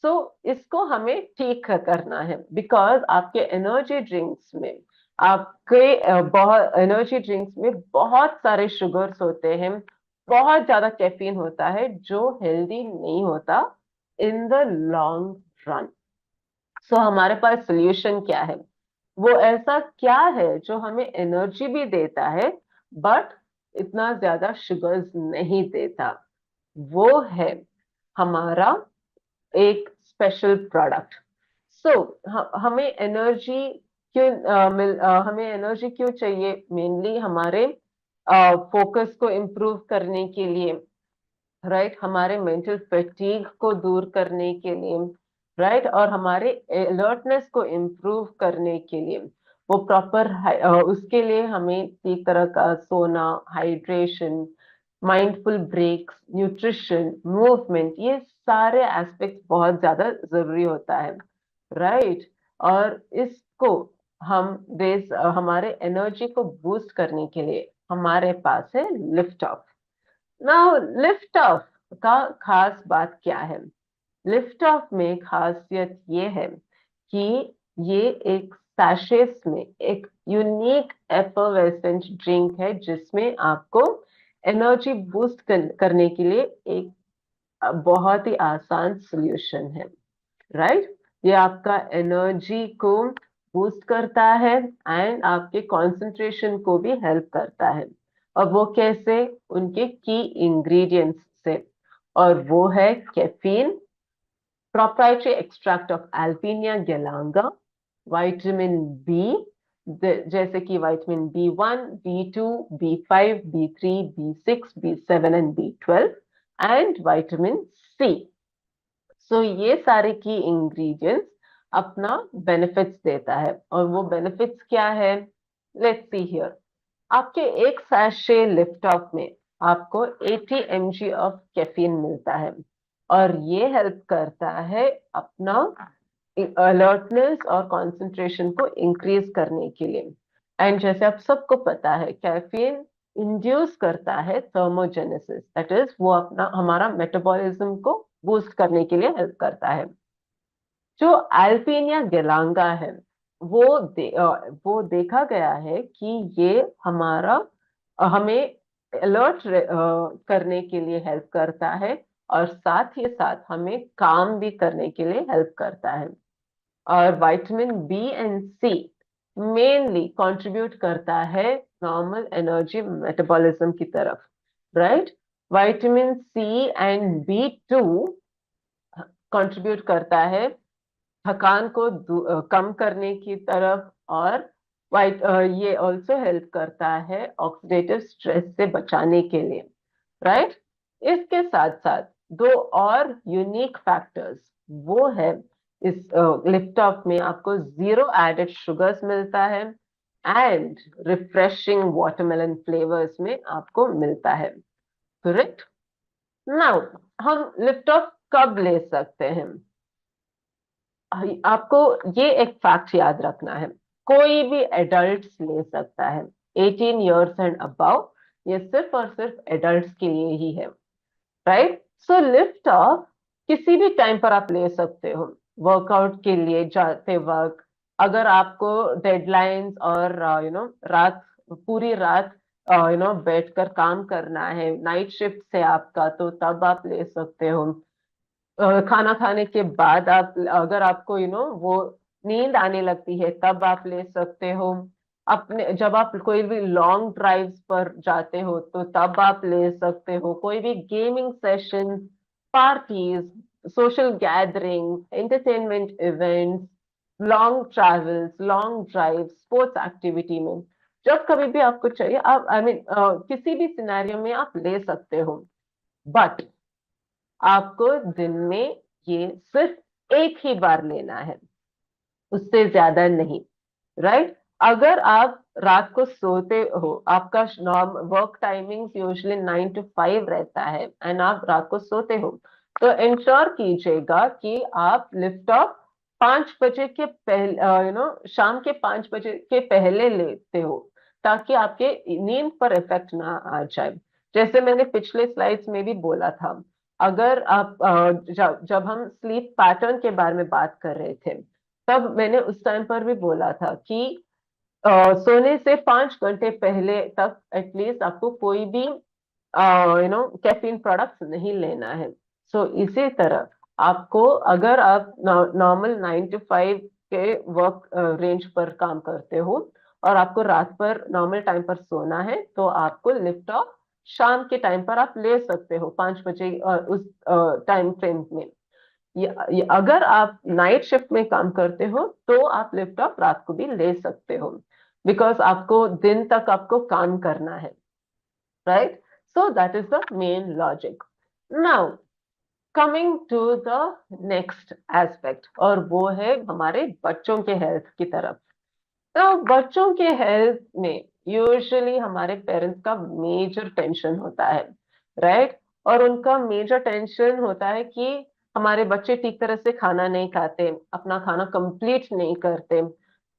सो इसको हमें ठीक करना है, बिकॉज आपके एनर्जी ड्रिंक्स में आपके बहुत एनर्जी ड्रिंक्स में बहुत सारे शुगर्स होते हैं, बहुत ज्यादा कैफीन होता है जो हेल्दी नहीं होता इन द लॉन्ग रन। सो हमारे पास सोल्यूशन क्या है? वो ऐसा क्या है जो हमें एनर्जी भी देता है बट इतना ज्यादा शुगर्स नहीं देता? वो है हमारा एक स्पेशल प्रोडक्ट। सो हमें एनर्जी क्यों हमें एनर्जी क्यों चाहिए? मेनली हमारे फोकस को इम्प्रूव करने के लिए, राइट? हमारे मेंटल फैटीग को दूर करने के लिए, राइट? और हमारे अलर्टनेस को इम्प्रूव करने के लिए, वो प्रॉपर उसके लिए हमें एक तरह का सोना, hydration, mindful breaks, nutrition, movement, ये सारे एस्पेक्ट्स बहुत ज्यादा जरूरी होता है, राइट? और इसको हम हमारे एनर्जी को बूस्ट करने के लिए हमारे पास है lift off. Now lift off का खास बात क्या है? लिफ्ट ऑफ में खासियत ये है कि ये एक सैशेस में एक यूनिक एफर्वेसेंट ड्रिंक है जिसमें आपको एनर्जी बूस्ट करने के लिए एक बहुत ही आसान सॉल्यूशन है, राइट? ये आपका एनर्जी को बूस्ट करता है एंड आपके कंसंट्रेशन को भी हेल्प करता है। और वो कैसे? उनके की इंग्रेडिएंट्स से, और वो है caffeine, proprietary extract of Alpinia galanga, vitamin B, जैसे कि vitamin B1, B2, B5, B3, B6, B7 and B12, and vitamin C. So ये सारे की इंग्रेडिएंट्स अपना बेनिफिट्स देता है, और वो बेनिफिट्स क्या है? Let's see here. आपके एक सैशे लिफ्ट ऑफ में आपको 80 mg ऑफ कैफीन मिलता है, और ये हेल्प करता है अपना अलर्टनेस और कंसंट्रेशन को इंक्रीज करने के लिए। एंड जैसे आप सबको पता है, कैफीन इंड्यूस करता है थर्मोजेनेसिस, दैट इज वो अपना हमारा मेटाबॉलिज्म को बूस्ट करने के लिए हेल्प करता है। जो अल्पिनिया गेलांगा है, वो देखा गया है कि ये हमें अलर्ट करने के लिए हेल्प करता है, और साथ ही साथ हमें काम भी करने के लिए हेल्प करता है। और vitamin B and C mainly contribute करता है नॉर्मल एनर्जी मेटाबॉलिज्म की तरफ, right? Vitamin C and B2 contribute करता है थकान को कम करने की तरफ, और ये ऑल्सो हेल्प करता है ऑक्सीडेटिव स्ट्रेस से बचाने के लिए, राइट? इसके साथ साथ दो और यूनिक फैक्टर्स वो है, इस लिफ्ट ऑफ में आपको जीरो एडेड शुगर्स मिलता है, एंड रिफ्रेशिंग वाटरमेलन फ्लेवर्स में आपको मिलता है, करेक्ट? नाउ हम लिफ्ट ऑफ कब ले सकते हैं? आपको ये एक फैक्ट याद रखना है, कोई भी एडल्ट्स ले सकता है, 18 इयर्स एंड अबव। ये सिर्फ और सिर्फ एडल्ट्स के लिए ही है, राइट? सो लिफ्ट ऑफ किसी भी टाइम पर आप ले सकते हो, वर्कआउट के लिए जाते वक्त, अगर आपको डेडलाइंस और रात, पूरी रात बैठकर काम करना है, नाइट शिफ्ट से आपका, तो तब आप ले सकते हो। खाना खाने के बाद आप, अगर आपको वो नींद आने लगती है, तब आप ले सकते हो। अपने जब आप कोई भी लॉन्ग ड्राइव्स पर जाते हो तो तब आप ले सकते हो। कोई भी gaming session, parties, social gathering, entertainment events, long travels, long drive, sports activity में जब कभी भी आपको चाहिए आप किसी भी सिनेरियो में आप ले सकते हो। बट आपको दिन में ये सिर्फ एक ही बार लेना है, उससे ज्यादा नहीं। राइट? अगर आप रात को सोते हो, आपका वर्क टाइमिंग यूजली 9 to 5 रहता है एंड आप रात को सोते हो, तो इंश्योर कीजिएगा कि आप लिफ्ट ऑफ 5 बजे के पहले, शाम के 5 बजे के पहले लेते हो, ताकि आपके नींद पर इफेक्ट ना आ जाए। जैसे मैंने पिछले स्लाइड्स में भी बोला था, अगर आप जब हम स्लीप पैटर्न के बारे में बात कर रहे थे, तब मैंने उस टाइम पर भी बोला था कि सोने से 5 घंटे पहले तक एटलीस्ट आपको कोई भी कैफीन प्रोडक्ट्स नहीं लेना है। सो इसी तरह आपको, अगर आप नॉर्मल 9 to 5 के वर्क रेंज पर काम करते हो और आपको रात पर नॉर्मल टाइम पर सोना है, तो आपको लिफ्ट ऑफ शाम के टाइम पर आप ले सकते हो, 5 बजे उस टाइम फ्रेम में। अगर आप नाइट शिफ्ट में काम करते हो तो आप लिफ्ट ऑफ रात को भी ले सकते हो, बिकॉज आपको दिन तक आपको काम करना है। Right? So that is the main logic. Now coming to the next aspect, और वो है हमारे बच्चों के हेल्थ की तरफ। तो बच्चों के हेल्थ में यूजुअली हमारे पेरेंट्स का मेजर टेंशन होता है। राइट? और उनका मेजर टेंशन होता है कि हमारे बच्चे ठीक तरह से खाना नहीं खाते, अपना खाना कंप्लीट नहीं करते।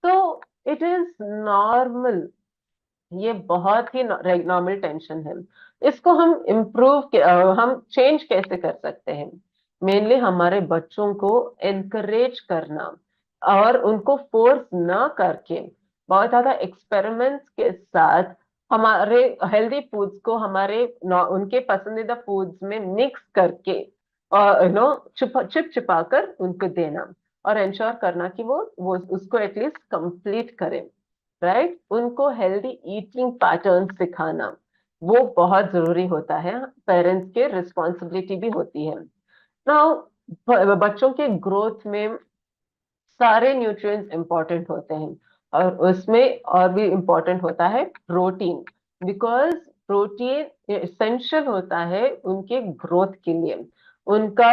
तो इट इज नॉर्मल, ये बहुत ही नॉर्मल टेंशन है। इसको हम हम चेंज कैसे कर सकते हैं? मेनली हमारे बच्चों को एनकरेज करना और उनको फोर्स ना करके, बहुत ज्यादा एक्सपेरिमेंट्स के साथ हमारे हेल्दी फूड्स को उनके पसंदीदा फूड्स में मिक्स करके और चिप चिपा कर उनको देना, और इंश्योर करना कि वो उसको एटलीस्ट कंप्लीट करें। राइट? उनको हेल्दी ईटिंग पैटर्न सिखाना वो बहुत जरूरी होता है, पेरेंट्स के रिस्पॉन्सिबिलिटी भी होती है। नाउ बच्चों के ग्रोथ में सारे न्यूट्रिएंट्स इंपॉर्टेंट होते हैं, और उसमें और भी इंपॉर्टेंट होता है प्रोटीन, बिकॉज प्रोटीन एसेंशियल होता है उनके ग्रोथ के लिए, उनका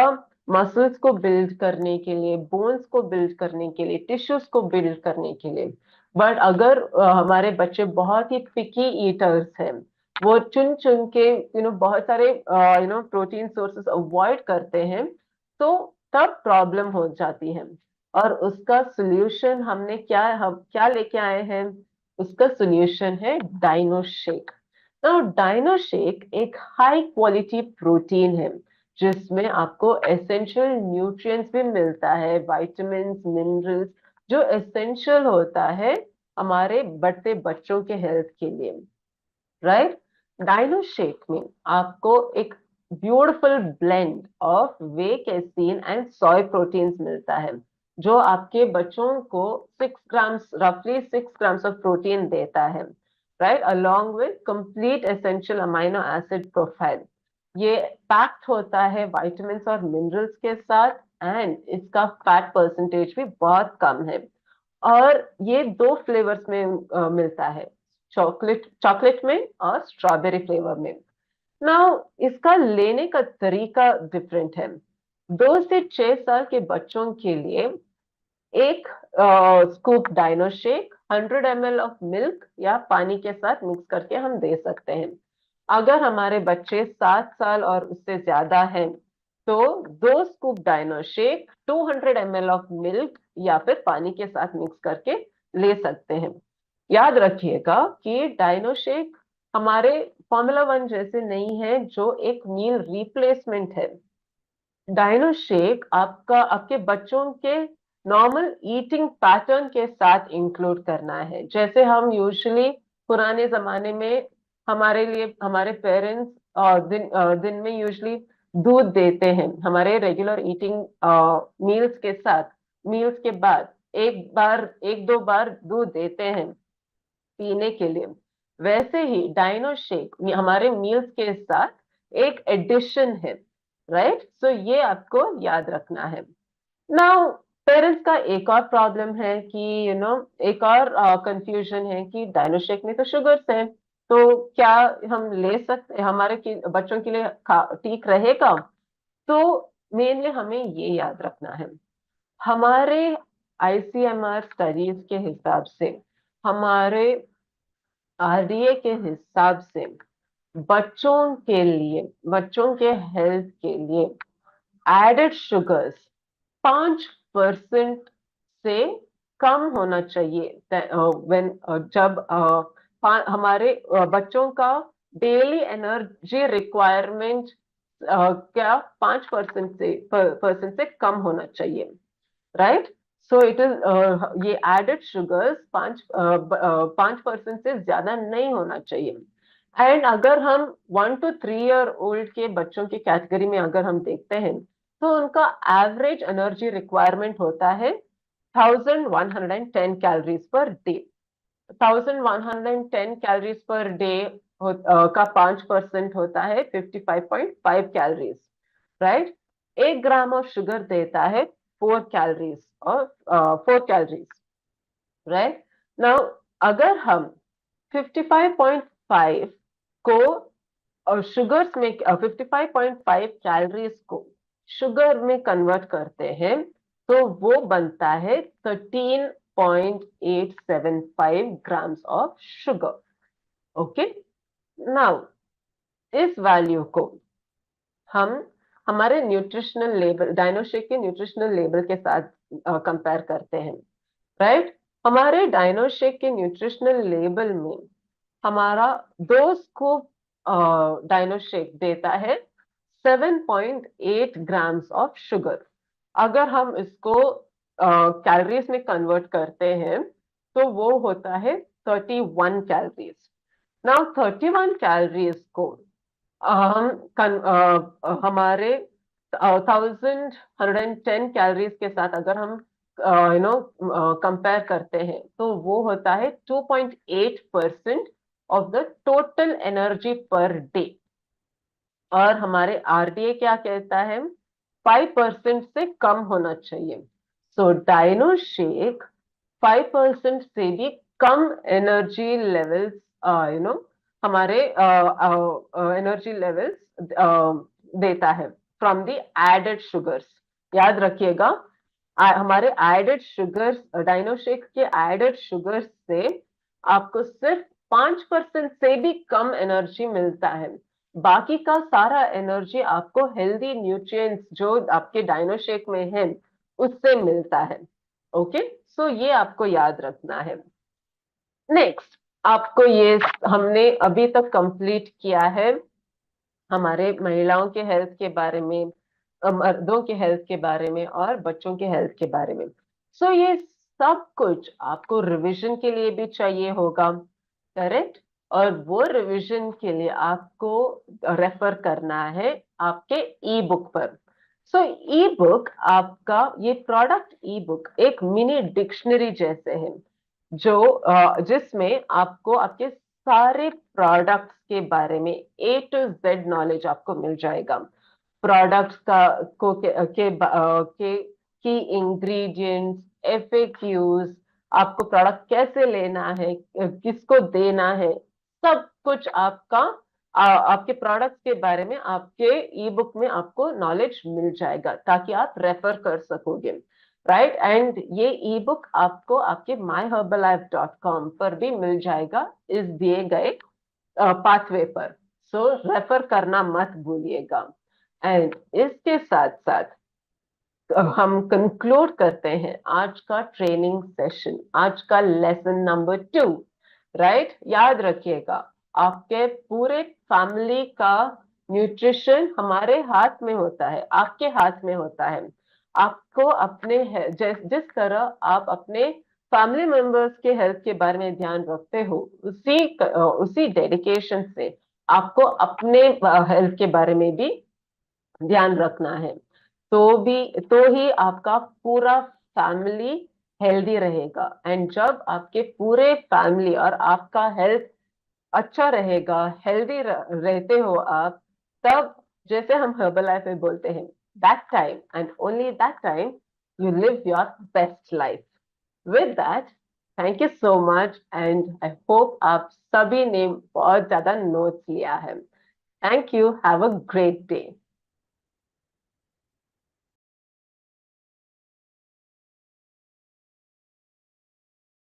मसल्स को बिल्ड करने के लिए, बोन्स को बिल्ड करने के लिए, टिश्यूज को बिल्ड करने के लिए। बट अगर हमारे बच्चे बहुत ही पिकी ईटर्स हैं, वो चुन चुन के बहुत सारे प्रोटीन सोर्सेस अवॉइड करते हैं, तो तब प्रॉब्लम हो जाती है। और उसका सोल्यूशन हम क्या लेके आए हैं? उसका सोल्यूशन है डाइनो शेक। तो डाइनो शेक एक हाई क्वालिटी प्रोटीन है, जिसमें आपको एसेंशियल न्यूट्रिएंट्स भी मिलता है, विटामिन्स, मिनरल्स, जो एसेंशियल होता है हमारे बढ़ते बच्चों के हेल्थ के लिए। राइट? डाइनो शेक में आपको एक beautiful blend of way casein and soy proteins मिलता है, जो आपके बच्चों को 6 ग्राम्स, रफली 6 ग्राम्स ऑफ प्रोटीन देता है। Right? Along with complete essential amino acid profile. ये पैक्ड होता है विटामिन्स और मिनरल्स के साथ, एंड इसका फैट परसेंटेज भी बहुत कम है। और ये 2 फ्लेवर्स में मिलता है, चॉकलेट चॉकलेट में और स्ट्रॉबेरी फ्लेवर में। नाउ इसका लेने का तरीका डिफरेंट है। 2 से 6 साल के बच्चों के लिए एक scoop dino shake 100 ml of milk या पानी के साथ मिक्स करके हम दे सकते हैं। अगर हमारे बच्चे 7 साल और उससे ज्यादा हैं, तो 2 scoop dino shake 200 ml of milk या फिर पानी के साथ मिक्स करके ले सकते हैं। याद रखिएगा कि डाइनो शेक हमारे Formula 1 जैसे नहीं है, जो एक मील रिप्लेसमेंट है। डाइनो शेक आपके बच्चों के नॉर्मल ईटिंग पैटर्न के साथ इंक्लूड करना है। जैसे हम यूजुअली पुराने जमाने में हमारे लिए हमारे पेरेंट्स दिन में यूजुअली दूध देते हैं, हमारे रेगुलर ईटिंग मील्स के साथ, मील्स के बाद एक बार, एक दो बार दूध देते हैं। पीने के लिए, वैसे ही डाइनो शेक हमारे मील्स के साथ एक एडिशन है, राइट? सो ये आपको याद रखना है। नाउ पेरेंट्स का एक और प्रॉब्लम है कि एक और कंफ्यूजन है कि डाइनो शेक में तो शुगर्स हैं, तो क्या हम ले सकते, हमारे बच्चों के लिए ठीक रहेगा? तो मेनली हमें ये याद रखना है, हमारे आईसीएमआर स्टडीज के हिसाब से, हमारे आरडीए के हिसाब से, बच्चों के लिए, बच्चों के हेल्थ के लिए एडेड शुगर्स 5% से कम होना चाहिए। व्हेन जब हमारे बच्चों का डेली एनर्जी रिक्वायरमेंट क्या 5% से कम होना चाहिए, राइट? सो इट इज, ये एडेड शुगर्स 5% से ज्यादा नहीं होना चाहिए। एंड अगर हम 1 to 3 year old के बच्चों की कैटेगरी में अगर हम देखते हैं, तो उनका एवरेज एनर्जी रिक्वायरमेंट होता है 1110 calories per day. 1110 calories per day का 5% होता है 55.5 calories, right? 1 gram of sugar देता है 4 कैलोरीज, और 4 कैलोरीज, राइट? नाउ अगर हम 55.5 को और शुगर्स में 55.5 कैलोरीज को शुगर में कन्वर्ट करते हैं, तो वो बनता है 13.875 grams of sugar. Okay, now इस वैल्यू को हम हमारे न्यूट्रिशनल लेबल, डायनोशेक के न्यूट्रिशनल लेबल के साथ कंपेयर करते हैं, राइट? हमारे डायनोशेक के न्यूट्रिशनल लेबल में हमारा 2 स्कूप डायनोशेक देता है 7.8 ग्राम्स ऑफ शुगर। अगर हम इसको कैलोरीज में कन्वर्ट करते हैं, तो वो होता है 31 कैलोरीज। नाउ 31 कैलोरीज को हम हमारे 1110 कैलोरीज के साथ अगर हम कंपेयर करते हैं, तो वो होता है 2.8% of the total energy per day. और हमारे आरडीए क्या कहता है? 5% से कम होना चाहिए। सो डाइनो शेक 5% से भी कम एनर्जी लेवल्स, हमारे एनर्जी लेवल्स देता है फ्रॉम द एडेड शुगर्स। याद रखिएगा, हमारे एडेड शुगर्स, डाइनोशेक के एडेड शुगर्स से आपको सिर्फ 5% से भी कम एनर्जी मिलता है। बाकी का सारा एनर्जी आपको हेल्दी न्यूट्रिएंट्स जो आपके डाइनोशेक में है उससे मिलता है। ओके, सो ये आपको याद रखना है। नेक्स्ट, आपको ये हमने अभी तक कंप्लीट किया है हमारे महिलाओं के हेल्थ के बारे में, मर्दों के हेल्थ के बारे में और बच्चों के हेल्थ के बारे में। सो ये सब कुछ आपको रिवीजन के लिए भी चाहिए होगा, करेक्ट? और वो रिवीजन के लिए आपको रेफर करना है आपके ई बुक पर। सो ई बुक आपका, ये प्रोडक्ट ई बुक एक मिनी डिक्शनरी जैसे है, जो जिसमें आपको आपके सारे प्रोडक्ट्स के बारे में A to Z नॉलेज आपको मिल जाएगा। प्रोडक्ट्स का के की इंग्रेडिएंट्स, एफएक्यूज, आपको प्रोडक्ट कैसे लेना है, किसको देना है, सब कुछ आपका आपके प्रोडक्ट्स के बारे में आपके ई बुक में आपको नॉलेज मिल जाएगा, ताकि आप रेफर कर सकोगे, राइट? एंड ये ई बुक आपको आपके myherbalife.com पर भी मिल जाएगा इस दिए गए पाथवे पर। सो रेफर करना मत भूलिएगा। एंड इसके साथ साथ हम कंक्लूड करते हैं आज का ट्रेनिंग सेशन, आज का लेसन नंबर 2, राइट? याद रखिएगा, आपके पूरे फैमिली का न्यूट्रिशन हमारे हाथ में होता है, आपके हाथ में होता है। आपको अपने जिस तरह आप अपने फैमिली मेंबर्स के हेल्थ के बारे में ध्यान रखते हो, उसी डेडिकेशन से आपको अपने हेल्थ के बारे में भी ध्यान रखना है। तो ही आपका पूरा फैमिली हेल्दी रहेगा। एंड जब आपके पूरे फैमिली और आपका हेल्थ अच्छा रहेगा, हेल्दी रहते हो आप, तब जैसे हम हर्बल लाइफ में बोलते हैं, that time and only that time you live your best life. With that, thank you so much and I hope आप सभी ने बहुत ज्यादा नोट्स लिया है। Thank you, have a great day.